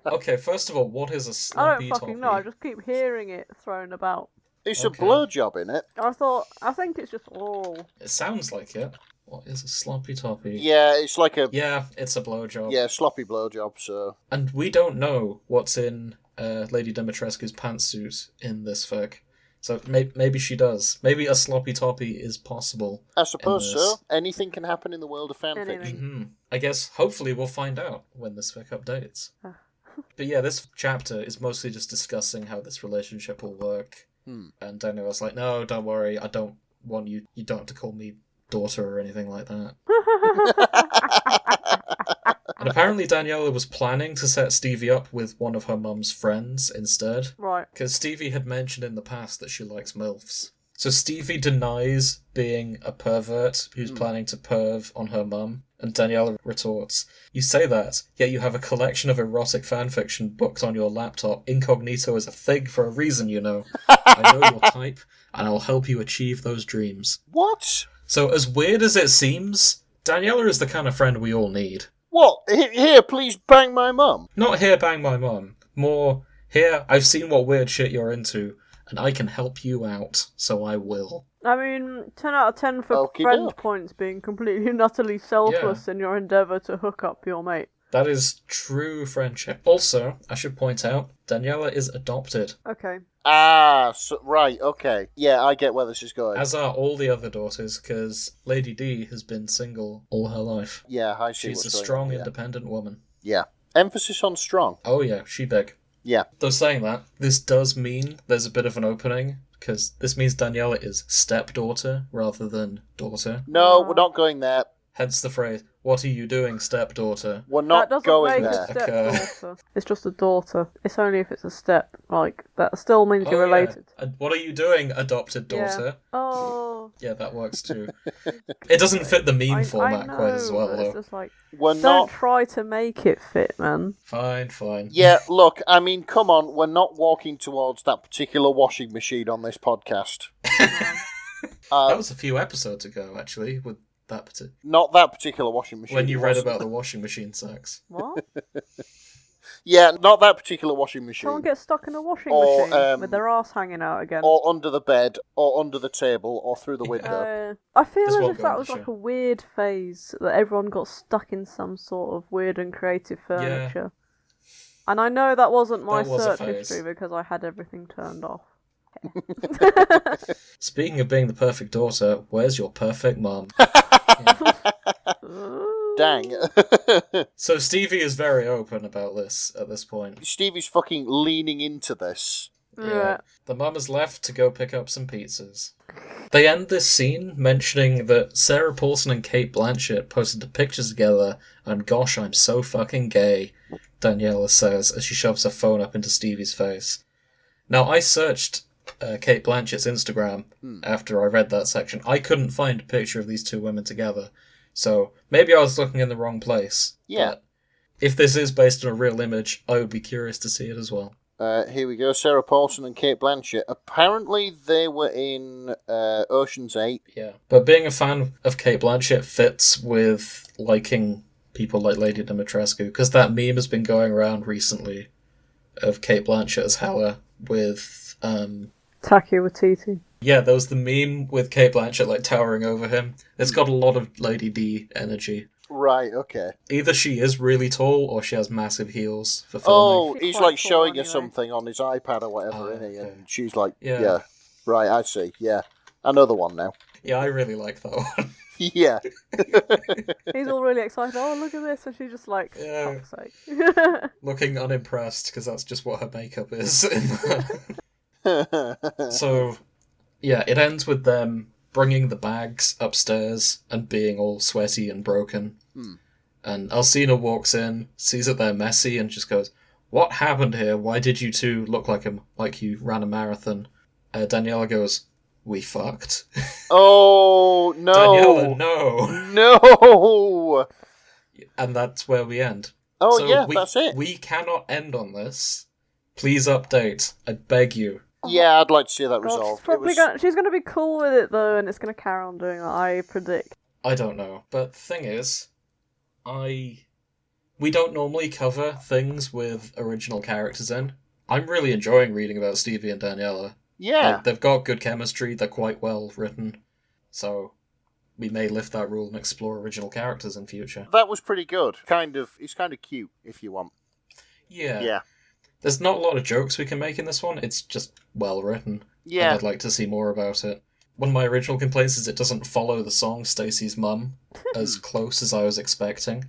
Okay, first of all, what is a I sloppy don't fucking know, I just keep hearing it thrown about. It's Okay. a blowjob in it. I think it's just oral. It sounds like it. What is a sloppy toppy? Yeah, it's like a Yeah, it's a blowjob. sloppy blowjob, so... And we don't know what's in Lady Dimitrescu's pantsuit in this fic. So maybe she does. Maybe a sloppy toppy is possible. I suppose in this. so. Anything can happen in the world of fanfiction. Anything. I guess, hopefully, we'll find out when this fic updates. But yeah, this chapter is mostly just discussing how this relationship will work. And Daniela's like, no, don't worry, I don't want you... You don't have to call me daughter or anything like that. And apparently Daniela was planning to set Stevie up with one of her mum's friends instead. Right. Because Stevie had mentioned in the past that she likes MILFs. So Stevie denies being a pervert who's planning to perv on her mum. And Daniela retorts, you say that, yet you have a collection of erotic fanfiction booked on your laptop. Incognito is a thing for a reason, you know. I know your type, and I'll help you achieve those dreams. What? So as weird as it seems, Daniela is the kind of friend we all need. What? Here, please bang my mum. Not here, bang my mum. More, here, I've seen what weird shit you're into, and I can help you out, so I will. I mean, 10 out of 10 for Okie friend doke. points being completely and utterly selfless in your endeavour to hook up your mate. That is true friendship. Also, I should point out, Daniela is adopted, Okay. Ah, so, right, okay. Yeah, I get where this is going. as are all the other daughters, because Lady D has been single all her life. Yeah, I see She's what's a going strong, on, yeah. independent woman. Yeah. Emphasis on strong. Oh yeah, she big. Yeah. Though saying that, this does mean there's a bit of an opening, because this means Daniela is stepdaughter rather than daughter. No, we're not going there. Hence the phrase, what are you doing, stepdaughter? We're not that doesn't going make there. a stepdaughter. It's just a daughter. It's only if it's a step. Like, that still means you're related. Yeah. And what are you doing, adopted daughter? Oh. Yeah, that works too. It doesn't fit the meme I format know, quite as well, but it's though. just like, We're don't not... try to make it fit, man. Fine. Yeah, look, I mean, come on, we're not walking towards that particular washing machine on this podcast. That was a few episodes ago, actually, with that Not that particular washing machine. when you read wasn't. about the washing machine sex. What? Yeah, not that particular washing machine. Someone gets stuck in a washing Or, machine with their ass hanging out again. Or under the bed, or under the table, or through the window. I feel This as won't if go that on was the like show. a weird phase that everyone got stuck in some sort of weird and creative furniture. And I know that wasn't my That was a search phase. history because I had everything turned off. Speaking of being the perfect daughter, where's your perfect mum? dang. So Stevie is very open about this at this point. Stevie's fucking leaning into this. Yeah. The mum has left to go pick up some pizzas. They end this scene mentioning that Sarah Paulson and Kate Blanchett posted the pictures together, and gosh, I'm so fucking gay, Daniela says as she shoves her phone up into Stevie's face. Now, I searched Kate Blanchett's Instagram after I read that section. I couldn't find a picture of these two women together, so maybe I was looking in the wrong place. Yeah. But if this is based on a real image, I would be curious to see it as well. Here we go, Sarah Paulson and Kate Blanchett. Apparently they were in Ocean's 8. Yeah, but being a fan of Kate Blanchett fits with liking people like Lady Dimetrescu, because that meme has been going around recently of Kate Blanchett as Hela with... Taki Watiti. Yeah, there was the meme with Kate Blanchett like towering over him. It's got a lot of Lady D energy. Right, okay. Either she is really tall or she has massive heels for filming. Oh, She's he's quite like tall showing her anyway. something on his iPad or whatever, Oh, isn't he? okay. And she's like, Yeah. yeah. Right, I see, yeah. Another one now. Yeah, I really like that one. Yeah. He's all really excited. Oh, look at this. And she's just like, Yeah. fuck's sake. Looking unimpressed, because that's just what her makeup is. So, yeah, it ends with them bringing the bags upstairs and being all sweaty and broken. And Alcina walks in, sees that they're messy, and just goes, "What happened here? Why did you two look like you ran a marathon?" Daniela goes, "We fucked." Oh, no. Daniela, no. No. And that's where we end. Oh, So yeah, we, that's it. We cannot end on this. Please update. I beg you. Yeah, I'd like to see that God, resolved. she's gonna be cool with it though, and it's gonna carry on doing that. I predict. I don't know. But the thing is, we don't normally cover things with original characters in. I'm really enjoying reading about Stevie and Daniela. Yeah. Like, they've got good chemistry, they're quite well written. So we may lift that rule and explore original characters in future. That was pretty good. It's kind of cute, if you want. Yeah. Yeah. There's not a lot of jokes we can make in this one, it's just well written. Yeah. And I'd like to see more about it. One of my original complaints is it doesn't follow the song Stacey's Mum as close as I was expecting.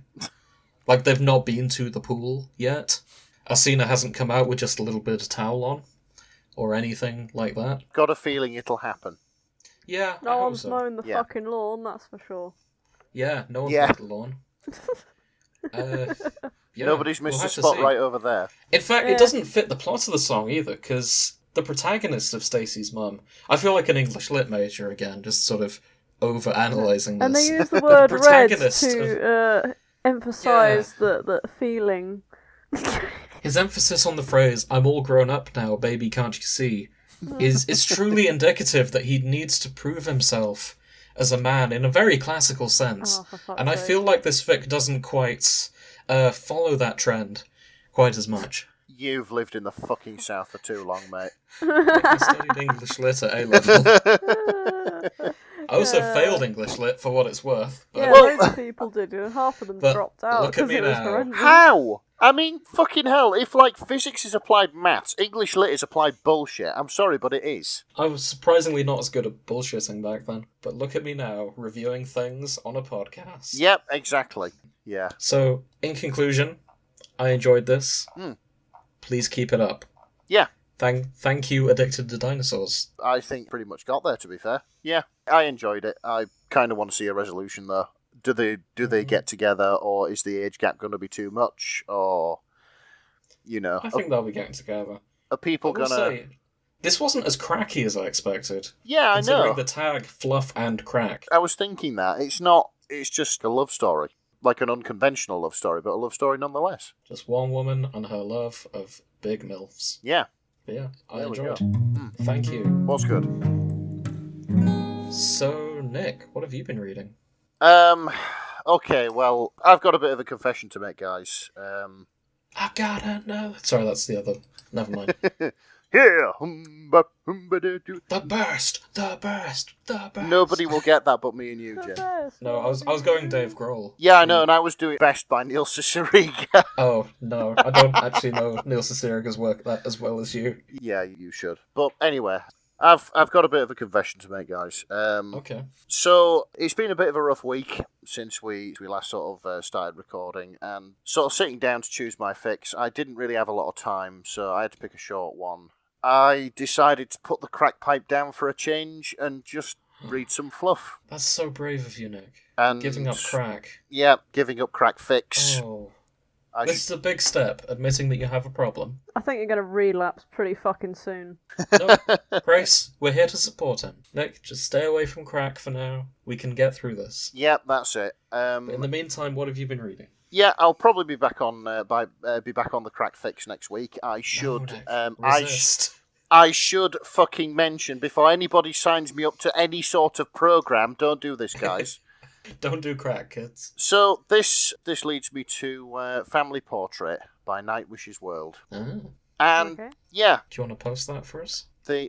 Like, they've not been to the pool yet. Alcina hasn't come out with just a little bit of towel on, or anything like that. Got a feeling it'll happen. Yeah, I No hope one's so. mowing the Yeah. fucking lawn, that's for sure. Yeah, no one's Yeah. got the lawn. Yeah, Nobody's we'll missed have a to spot see. right over there. In fact, Yeah. it doesn't fit the plot of the song either, because the protagonist of Stacey's Mum, I feel like an English lit major again, just sort of over-analysing this. And they use the word red protagonist to emphasise the feeling. His emphasis on the phrase, "I'm all grown up now, baby, can't you see?" is truly indicative that he needs to prove himself as a man in a very classical sense. Oh, for fuck's And I sake. feel like this fic doesn't quite follow that trend quite as much. You've lived in the fucking South for too long, mate. I studied English lit at A-level. I also Yeah. failed English lit for what it's worth. But Yeah, Well- loads of people did, and half of them But dropped out look at because me it was now. horrendous. How? I mean, fucking hell, if, like, physics is applied maths, English lit is applied bullshit. I'm sorry, but it is. I was surprisingly not as good at bullshitting back then. But look at me now, reviewing things on a podcast. Yep, exactly. Yeah. So, in conclusion, I enjoyed this. Please keep it up. Yeah. Thank you, Addicted to Dinosaurs. I think pretty much got there, to be fair. Yeah, I enjoyed it. I kind of want to see a resolution, though. Do they get together, or is the age gap going to be too much, or, you know, I think they'll be getting together. are people I will going to... say, this wasn't as cracky as I expected. Yeah, I Considering know. the tag fluff and crack. I was thinking that. It's not... It's just a love story. Like an unconventional love story, but a love story nonetheless. Just one woman and her love of big MILFs. Yeah, But yeah, I There we enjoyed. go. Thank you. was good. So, Nick, what have you been reading? Okay, well, I've got a bit of a confession to make, guys. I gotta know. Sorry, that's the other. Never mind. Yeah. The burst! The burst! The burst! Nobody will get that but me and you, The Jim. best No, I was going Dave Grohl. Yeah, I know, and I was doing Best by Neil Cicierega. Oh, no, I don't actually know Neil Cicierega's work that as well as you. Yeah, you should. But anyway, I've got a bit of a confession to make, guys. Okay. So it's been a bit of a rough week since we last sort of started recording, and sort of sitting down to choose my fix. I didn't really have a lot of time, so I had to pick a short one. I decided to put the crack pipe down for a change and just read some fluff. That's so brave of you, Nick. And Giving up crack. Yeah, giving up crack fix. Oh. This is a big step, admitting that you have a problem. I think you're going to relapse pretty fucking soon. No, Grace, we're here to support him. Nick, just stay away from crack for now. We can get through this. Yep, that's it. But in the meantime, what have you been reading? Yeah, I'll probably be back on be back on the crack fix next week. I should. Resist. I should fucking mention before anybody signs me up to any sort of program. Don't do this, guys. Don't do crack, kids. So this leads me to Family Portrait by NightWishesWorld. Oh. And Okay. yeah, Do you want to post that for us? I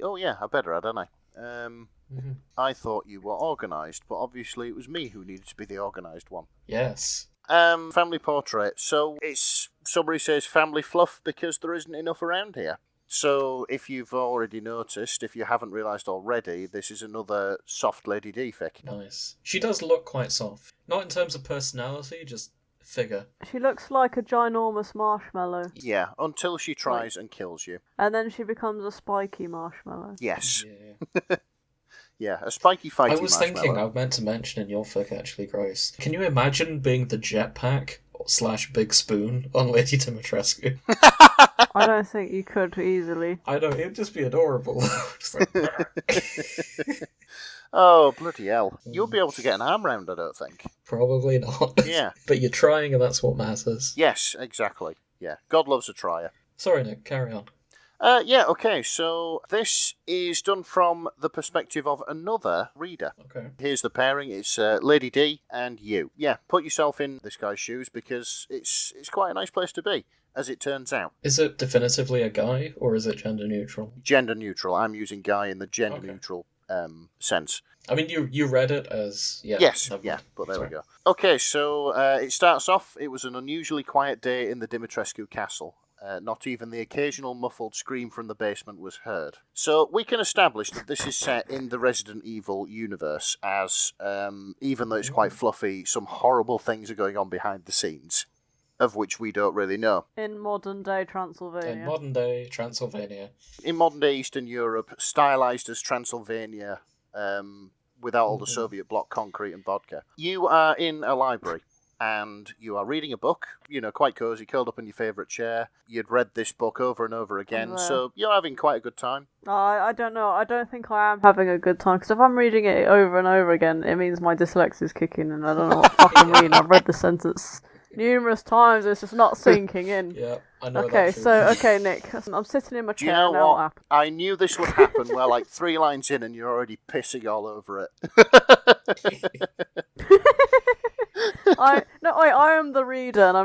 better, don't I? Mm-hmm. I thought you were organised, but obviously it was me who needed to be the organised one. Yes. Family Portrait. So it's somebody says family fluff because there isn't enough around here. So if you've already noticed, if you haven't realised already, this is another soft Lady D fic. Nice. She does look quite soft. Not in terms of personality, just figure. She looks like a ginormous marshmallow, Yeah, until she tries and kills you. and then she becomes a spiky marshmallow. Yes. Yeah. Yeah, a spiky fighty I was marshmallow. thinking, I meant to mention in your fic actually, Grace. Can you imagine being the jetpack / big spoon on Lady Dimetrescu? I don't think you could easily. I know, it'd just be adorable. Just like, Oh, bloody hell. You'll be able to get an arm round, I don't think. probably not. Yeah. But you're trying and that's what matters. Yes, exactly. Yeah, God loves a trier. Sorry, Nick, carry on. Yeah, okay, so this is done from the perspective of another reader. Okay. Here's the pairing, it's Lady D and you. Yeah, put yourself in this guy's shoes because it's quite a nice place to be, as it turns out. Is it definitively a guy or is it gender neutral? Gender neutral, I'm using guy in the gender Okay. neutral sense. I mean, you read it as... Yeah, Yes, never yeah, mind. but there Sorry. we go. Okay, so it starts off, it was an unusually quiet day in the Dimitrescu castle. Not even the occasional muffled scream from the basement was heard. So we can establish that this is set in the Resident Evil universe, as even though it's quite fluffy, some horrible things are going on behind the scenes, of which we don't really know. In modern day Transylvania. In modern day Transylvania. In modern day Eastern Europe, stylized as Transylvania, without all the Soviet bloc concrete and vodka. You are in a library. And you are reading a book, quite cosy, curled up in your favourite chair. You'd read this book over and over again, so you're having quite a good time. I don't know. I don't think I am having a good time, because if I'm reading it over and over again, it means my dyslexia is kicking, and I don't know what fucking mean. I've read the sentence numerous times, it's just not sinking in. Yeah, I know Okay, that feeling. Nick, I'm sitting in my Do you chair know now. what? I knew this would happen. We're like 3 lines in and you're already pissing all over it. I am the reader, and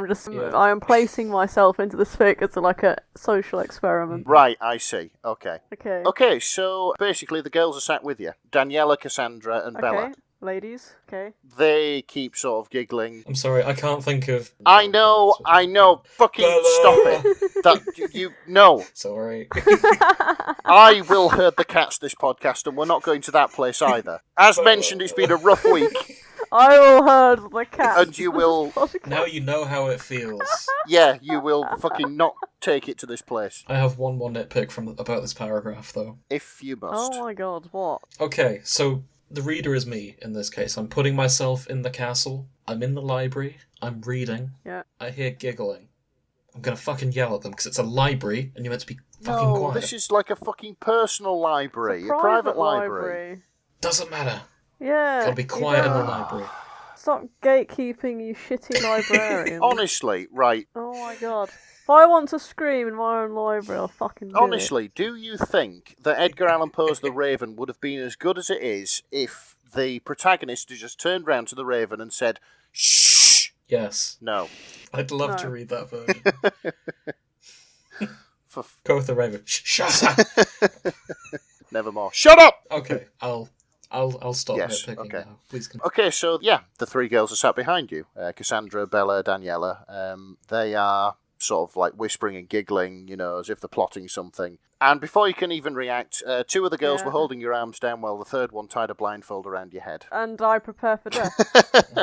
I am placing myself into this fic as like a social experiment. Right, I see. Okay. Okay. Okay, so basically the girls are sat with you. Daniela, Cassandra, and Bella. Okay. Ladies. Okay. They keep sort of giggling. I'm sorry, I can't think of... I know. Fucking Bella! stop it. No. Sorry. I will herd the cats this podcast, and we're not going to that place either. As mentioned, it's been a rough week. I will herd the cat. And you will... Now you know how it feels. Yeah, you will fucking not take it to this place. I have one more nitpick about this paragraph, though. If you must. Oh my god, what? Okay, so the reader is me in this case. I'm putting myself in the castle. I'm in the library. I'm reading. Yeah. I hear giggling. I'm gonna fucking yell at them because it's a library and you're meant to be fucking No, quiet. this is like a fucking personal library. It's a private library. Doesn't matter. Yeah. Gotta be you quiet in the don't- library. Stop gatekeeping, you shitty librarian. Honestly, right. Oh my god. If I want to scream in my own library, I'll fucking do Honestly, do you think that Edgar Allan Poe's The Raven would have been as good as it is if the protagonist had just turned round to the Raven and said, "Shh"? Yes. No. I'd love No. to read that version. For Go with the Raven. Shut up! nevermore. Shut up! Okay, I'll stop Yes, nitpicking okay. now. Please continue. Okay, so yeah, the 3 girls are sat behind you. Cassandra, Bella, Daniela. They are sort of like whispering and giggling, as if they're plotting something. And before you can even react, two of the girls Yeah. were holding your arms down while the third one tied a blindfold around your head. And I prepare for death.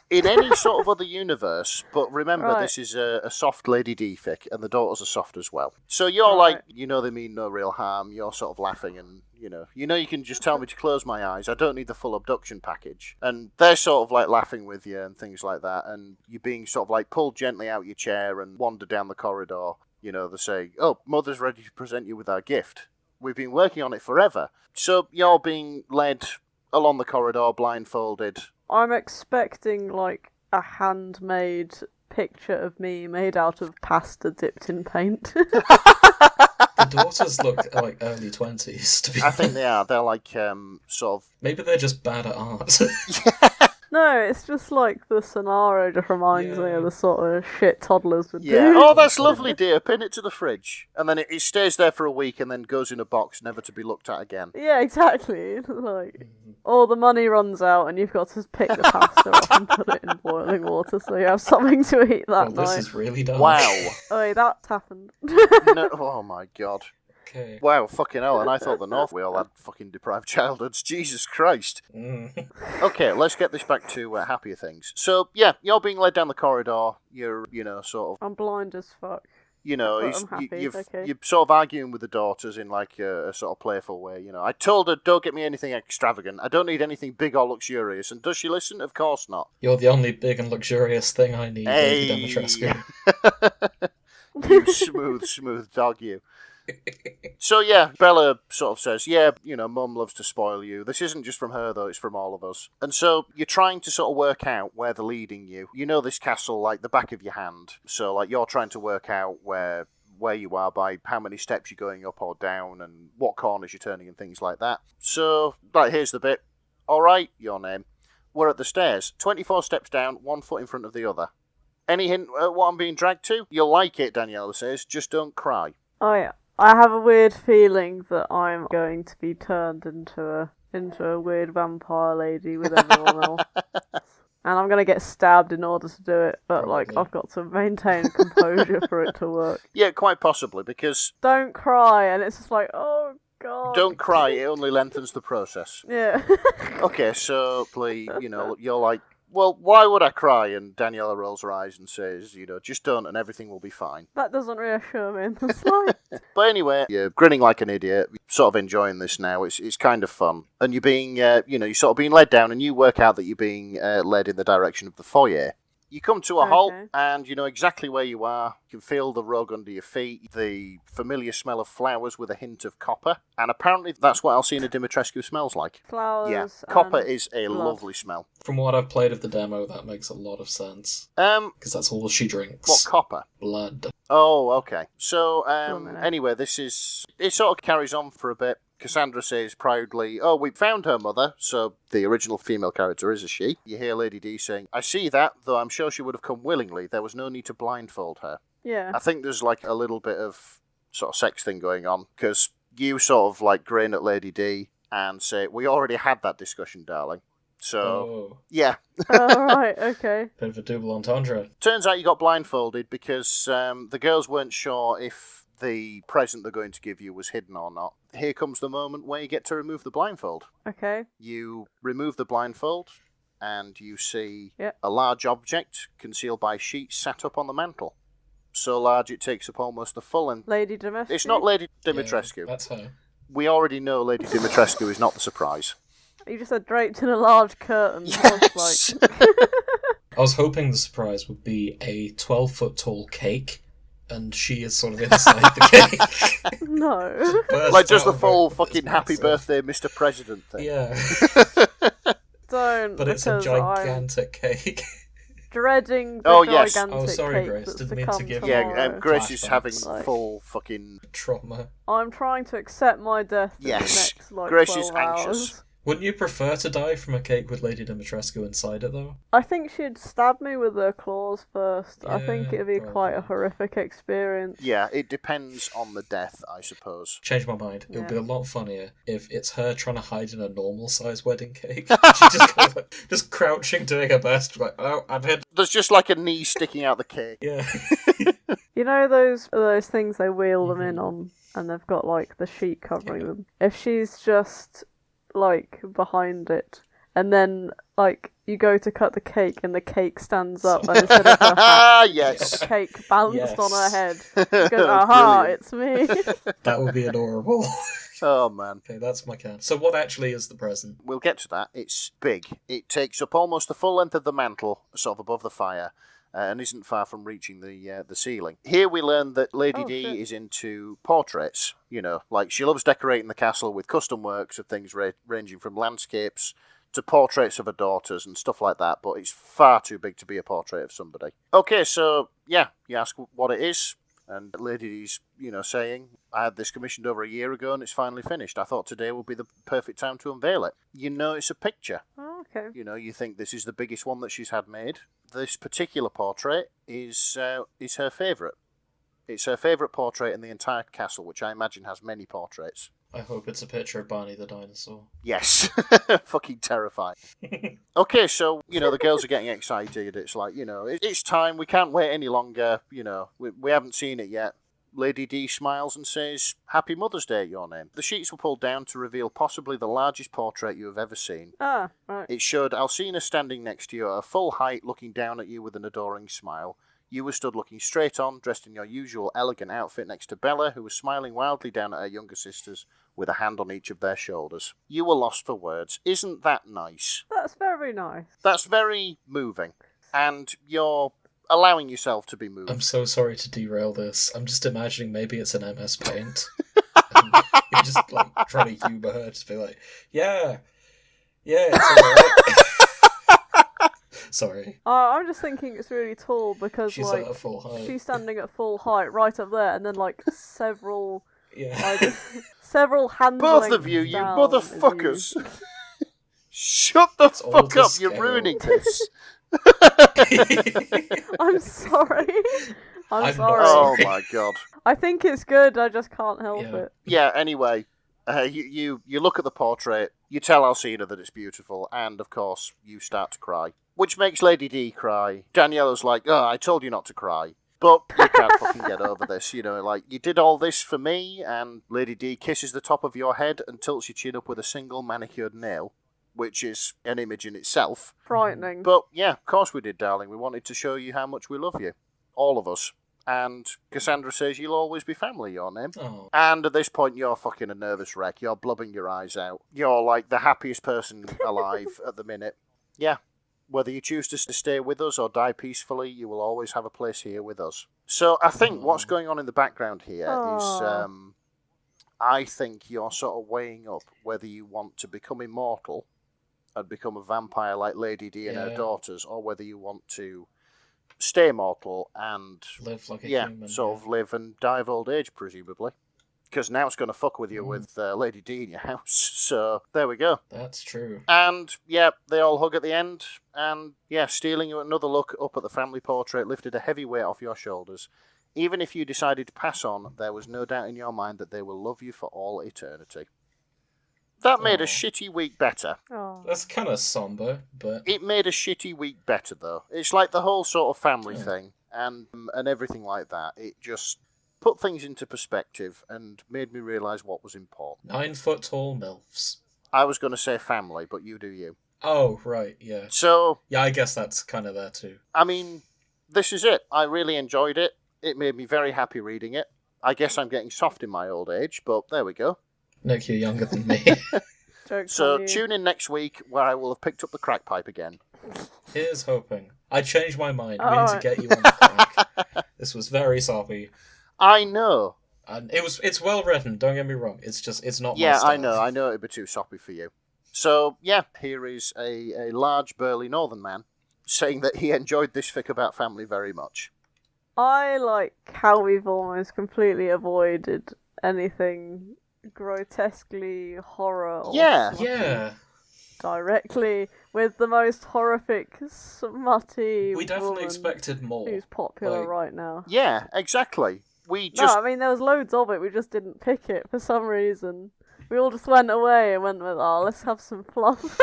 In any sort of other universe, but remember, Right. this is a soft Lady D fic, and the daughters are soft as well. So you're Right. like, they mean no real harm, you're sort of laughing, and, you can just tell me to close my eyes, I don't need the full abduction package. And they're sort of like laughing with you and things like that, and you're being sort of like pulled gently out your chair and wander down the corridor. They're saying, oh, Mother's ready to present you with our gift. We've been working on it forever. So you're being led along the corridor, blindfolded. I'm expecting, like, a handmade picture of me made out of pasta dipped in paint. The daughters look like early 20s, to be I think they are. They're like, sort of... Maybe they're just bad at art. No, it's just like the scenario just reminds me of the sort of shit toddlers would Yeah. do. Oh, that's lovely, dear. Pin it to the fridge. And then it stays there for a week and then goes in a box, never to be looked at again. Yeah, exactly. Like, all the money runs out and you've got to pick the pasta up and put it in boiling water so you have something to eat that Well, this night. is really dark. Wow. Oh, wait, that's happened. No, oh, my God. Okay. Wow, fucking hell. And I thought the North we all had fucking deprived childhoods. Jesus Christ. Okay, let's get this back to happier things. So, yeah, you're being led down the corridor. You're, sort of... I'm blind as fuck. But I'm happy, okay. you're sort of arguing with the daughters in like a sort of playful way. I told her, don't get me anything extravagant. I don't need anything big or luxurious. And does she listen? Of course not. You're the only big and luxurious thing I need, Hey. Lady Dimetrescu. You smooth dog, you. So yeah, Bella sort of says, yeah, Mum loves to spoil you. This isn't just from her though, it's from all of us. And so you're trying to sort of work out where they're leading you. You know this castle like the back of your hand. So like you're trying to work out where you are by how many steps you're going up or down and what corners you're turning and things like that. So, right, here's the bit. Alright, your name. We're at the stairs. 24 steps down, 1 foot in front of the other. Any hint at what I'm being dragged to? You'll like it, Daniela says. Just don't cry. Oh, yeah. I have a weird feeling that I'm going to be turned into a weird vampire lady with everyone else. And I'm going to get stabbed in order to do it, but like I've got to maintain composure for it to work. Yeah, quite possibly, because... Don't cry, and it's just like, oh god. Don't cry, it only lengthens the process. Yeah. Okay, so, please, you're like, well, why would I cry? And Daniela rolls her eyes and says, just don't and everything will be fine. That doesn't reassure me in the slightest. But anyway, you're grinning like an idiot, sort of enjoying this now. It's kind of fun. And you're being, you're sort of being led down and you work out that you're being led in the direction of the foyer. You come to a halt, and you know exactly where you are. You can feel the rug under your feet, the familiar smell of flowers with a hint of copper, and apparently that's what Alcina Dimitrescu smells like. Flowers. Yeah, copper and is a blood. lovely smell. From what I've played of the demo, that makes a lot of sense. Because that's all she drinks. What copper? Blood. Oh, okay. So, minute. anyway, it sort of carries on for a bit. Cassandra says proudly, oh, we found her mother, so the original female character is a she. You hear Lady D saying, I see that, though I'm sure she would have come willingly. There was no need to blindfold her. Yeah. I think there's like a little bit of sort of sex thing going on, because you sort of like grin at Lady D and say, we already had that discussion, darling. So, yeah. Right, okay. Bit of a double entendre. Turns out you got blindfolded because the girls weren't sure if the present they're going to give you was hidden or not. Here comes the moment where you get to remove the blindfold. Okay. You remove the blindfold, and you see Yep. a large object concealed by sheets sat up on the mantel. So large it takes up almost the full length. Lady Dimetrescu? It's not Lady Dimitrescu. Yeah, that's her. We already know Lady Dimitrescu is not the surprise. You just said draped in a large curtain. Yes. I was hoping the surprise would be a 12-foot tall cake, and she is sort of inside the cake. No. Like just the full fucking happy birthday Mr. President thing. Yeah. Don't. But it's a because I'm gigantic cake. dreading the Oh, yes. gigantic Oh, sorry, cake Grace, that's didn't to mean to come give you- Yeah, tomorrow. Grace is having Flashbacks. full fucking... Trauma. I'm trying to accept my death in Yes. the next, like, Grace 12 is anxious. hours. Wouldn't you prefer to die from a cake with Lady Dimitrescu inside it, though? I think she'd stab me with her claws first. I think Yeah, it'd be quite a probably. horrific experience. Yeah, it depends on the death, I suppose. Change my mind. It would be Yeah. a lot funnier if it's her trying to hide in a normal-sized wedding cake. She's just, kind of like, just crouching, doing her best, like, oh, I'm hid. There's just like a knee sticking out the cake. Yeah. You know those things they wheel them in on, and they've got like the sheet covering them. If she's just like behind it, and then like you go to cut the cake, and the cake stands up, and instead of her hat, yes, the cake balanced on her head. She Goes, aha, it's me. That would be adorable. Oh man. Okay, that's my cat. So what actually is the present? We'll get to that. It's big. It takes up almost the full length of the mantle, sort of above the fire, and isn't far from reaching the ceiling. Here we learn that Lady D is into portraits. You know, like she loves decorating the castle with custom works of things ranging from landscapes to portraits of her daughters and stuff like that, but it's far too big to be a portrait of somebody. Okay, so, yeah, you ask what it is, and Lady D's, saying, I had this commissioned over a year ago and it's finally finished. I thought today would be the perfect time to unveil it. It's a picture. Oh, okay. You think this is the biggest one that she's had made. This particular portrait is her favourite. It's her favourite portrait in the entire castle, which I imagine has many portraits. I hope it's a picture of Barney the dinosaur. Yes. Fucking terrifying. Okay, so, the girls are getting excited. It's like, it's time. We can't wait any longer. We haven't seen it yet. Lady D smiles and says, Happy Mother's Day, your name. The sheets were pulled down to reveal possibly the largest portrait you have ever seen. Ah, right. It showed Alcina standing next to you at a full height, looking down at you with an adoring smile. You were stood looking straight on, dressed in your usual elegant outfit next to Bella, who was smiling wildly down at her younger sisters, with a hand on each of their shoulders. You were lost for words. Isn't that nice? That's very nice. That's very moving. And you're allowing yourself to be moved. I'm so sorry to derail this. I'm just imagining maybe it's an MS Paint. And you're just trying to humour her, just be like, yeah, it's alright. Sorry. I'm just thinking it's really tall because She's at a full height. she's standing at full height right up there, and then several Yeah. several hands. Both of you motherfuckers! Shut the fuck up! You're ruining this. I'm sorry. I'm sorry. Oh my god. I think it's good. I just can't help it. Yeah. Anyway, you look at the portrait. You tell Alcina that it's beautiful, and of course you start to cry, which makes Lady D cry. Daniela's like, "Oh, I told you not to cry." But you can't fucking get over this, you did all this for me, and Lady D kisses the top of your head and tilts your chin up with a single manicured nail, which is an image in itself. Frightening. But yeah, of course we did, darling. We wanted to show you how much we love you. All of us. And Cassandra says you'll always be family, your name. Oh. And at this point, you're fucking a nervous wreck. You're blubbing your eyes out. You're like the happiest person alive at the minute. Yeah. Whether you choose to stay with us or die peacefully, you will always have a place here with us. So I think what's going on in the background here is, I think you're sort of weighing up whether you want to become immortal and become a vampire like Lady D and her daughters, or whether you want to stay mortal and live like a human. Sort of live and die of old age, presumably. Because now it's going to fuck with you with Lady D in your house. So, there we go. That's true. And, they all hug at the end. And, stealing you another look up at the family portrait lifted a heavy weight off your shoulders. Even if you decided to pass on, there was no doubt in your mind that they will love you for all eternity. That made a shitty week better. Oh. That's kind of somber, but... It made a shitty week better, though. It's like the whole sort of family thing and everything like that. It just put things into perspective and made me realise what was important. 9-foot-tall MILFs. I was going to say family, but you do you. Oh, right, yeah. So... Yeah, I guess that's kind of there, too. I mean, this is it. I really enjoyed it. It made me very happy reading it. I guess I'm getting soft in my old age, but there we go. Nick, you're younger than me. So tune in next week where I will have picked up the crack pipe again. Here's hoping. I changed my mind. We need to get you on the crack. This was very soppy. I know. And it's well written, don't get me wrong. It's not my Yeah, style. I know it'd be too soppy for you. So, here is a large, burly northern man saying that he enjoyed this fic about family very much. I like how we've almost completely avoided anything grotesquely horror or Yeah. directly with the most horrific, smutty We definitely woman expected more. who's popular right now. Yeah, exactly. No, I mean, there was loads of it, we just didn't pick it for some reason. We all just went away and went with, let's have some fluff.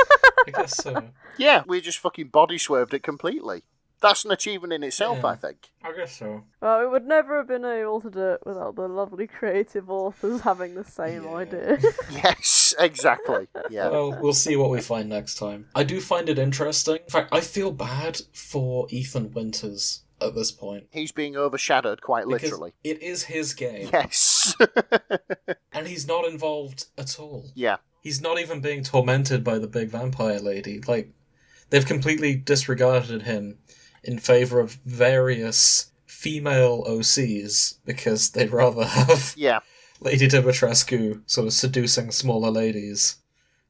I guess so. Yeah, we just fucking body swerved it completely. That's an achievement in itself, Yeah. I think. I guess so. Well, we would never have been able to do it without the lovely creative authors having the same Yeah. idea. Yes, exactly. Yeah. Well, we'll see what we find next time. I do find it interesting. In fact, I feel bad for Ethan Winters at this point. He's being overshadowed quite Because literally. it is his game. Yes. And he's not involved at all. Yeah. He's not even being tormented by the big vampire lady. Like, they've completely disregarded him in favour of various female OCs because they'd rather have Yeah. Lady Dimitrescu sort of seducing smaller ladies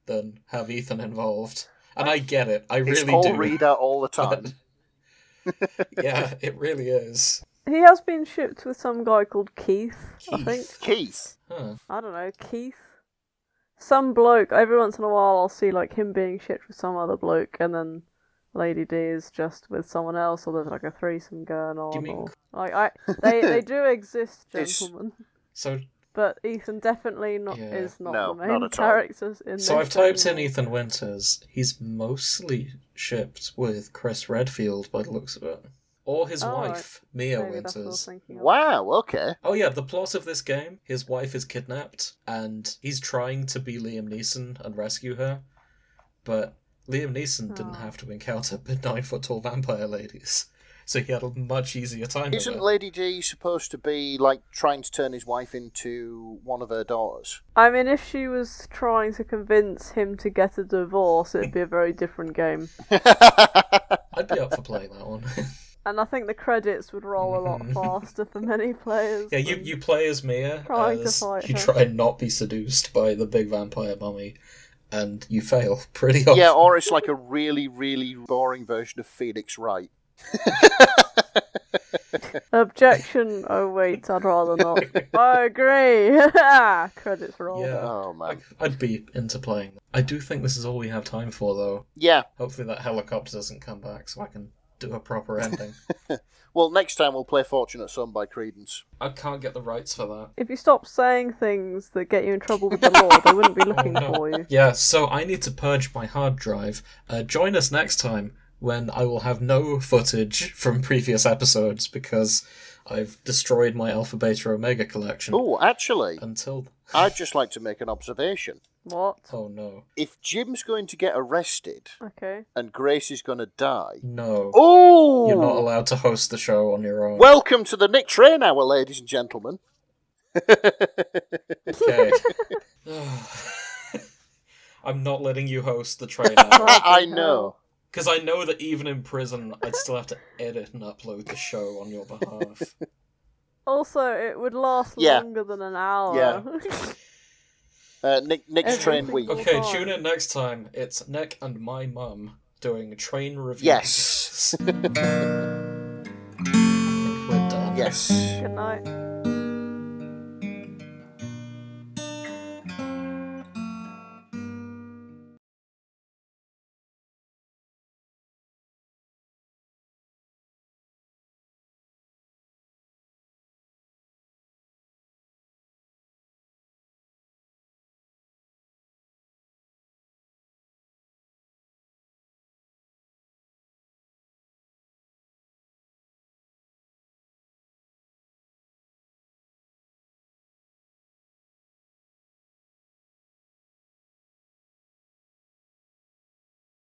than have Ethan involved. And I get it. I It's really all do. Rita all the time. Yeah, it really is. He has been shipped with some guy called Keith, I think. Keith. Huh. I don't know, Keith? Some bloke, every once in a while I'll see like him being shipped with some other bloke and then Lady D is just with someone else or there's like a threesome going on. Do you mean- Or, like, they do exist, It's- gentlemen. So But Ethan definitely Yeah. is not No, the not main at all. character in this. So I've typed in anymore. Ethan Winters. He's mostly shipped with Chris Redfield by the looks of it. Or his Oh, wife, Mia Maybe that's what I was Winters. thinking of. Wow, okay. Oh yeah, the plot of this game, his wife is kidnapped, and he's trying to be Liam Neeson and rescue her, but Liam Neeson didn't Oh. have to encounter 9-foot-tall vampire ladies, so he had a much easier time of Isn't it. Lady D supposed to be, like, trying to turn his wife into one of her daughters? I mean, if she was trying to convince him to get a divorce, it'd be a very different game. I'd be up for playing that one. And I think the credits would roll a lot faster for many players. Yeah, than- you play as Mia, Trying to as fight you her. try and not be seduced by the big vampire mummy, and you fail pretty often. Yeah, or it's like a really, really boring version of Phoenix Wright. Objection. Oh wait, I'd rather not. I agree. Credits roll. Yeah. Oh, man. I'd be into playing. I do think this is all we have time for, though. Yeah. Hopefully that helicopter doesn't come back so I can do a proper ending. Well, next time we'll play Fortunate Son by Credence. I can't get the rights for that. If you stop saying things that get you in trouble with the law, they wouldn't be looking no. for you. Yeah, so I need to purge my hard drive. Join us next time when I will have no footage from previous episodes because I've destroyed my Alpha Beta Omega collection. Oh, actually, Until... I'd just like to make an observation. What? Oh no. If Jim's going to get arrested Okay. and Grace is going to die... No. Oh! You're not allowed to host the show on your own. Welcome to the Nick Train Hour, ladies and gentlemen. Okay. I'm not letting you host the train hour. I know. Because I know that even in prison, I'd still have to edit and upload the show on your behalf. Also, it would last Yeah. longer than an hour. Yeah. Nick's Train Everything Week. will- Okay, fine. tune in next time. It's Nick and my mum doing train reviews. Yes. I think we're done. Yes. Good night.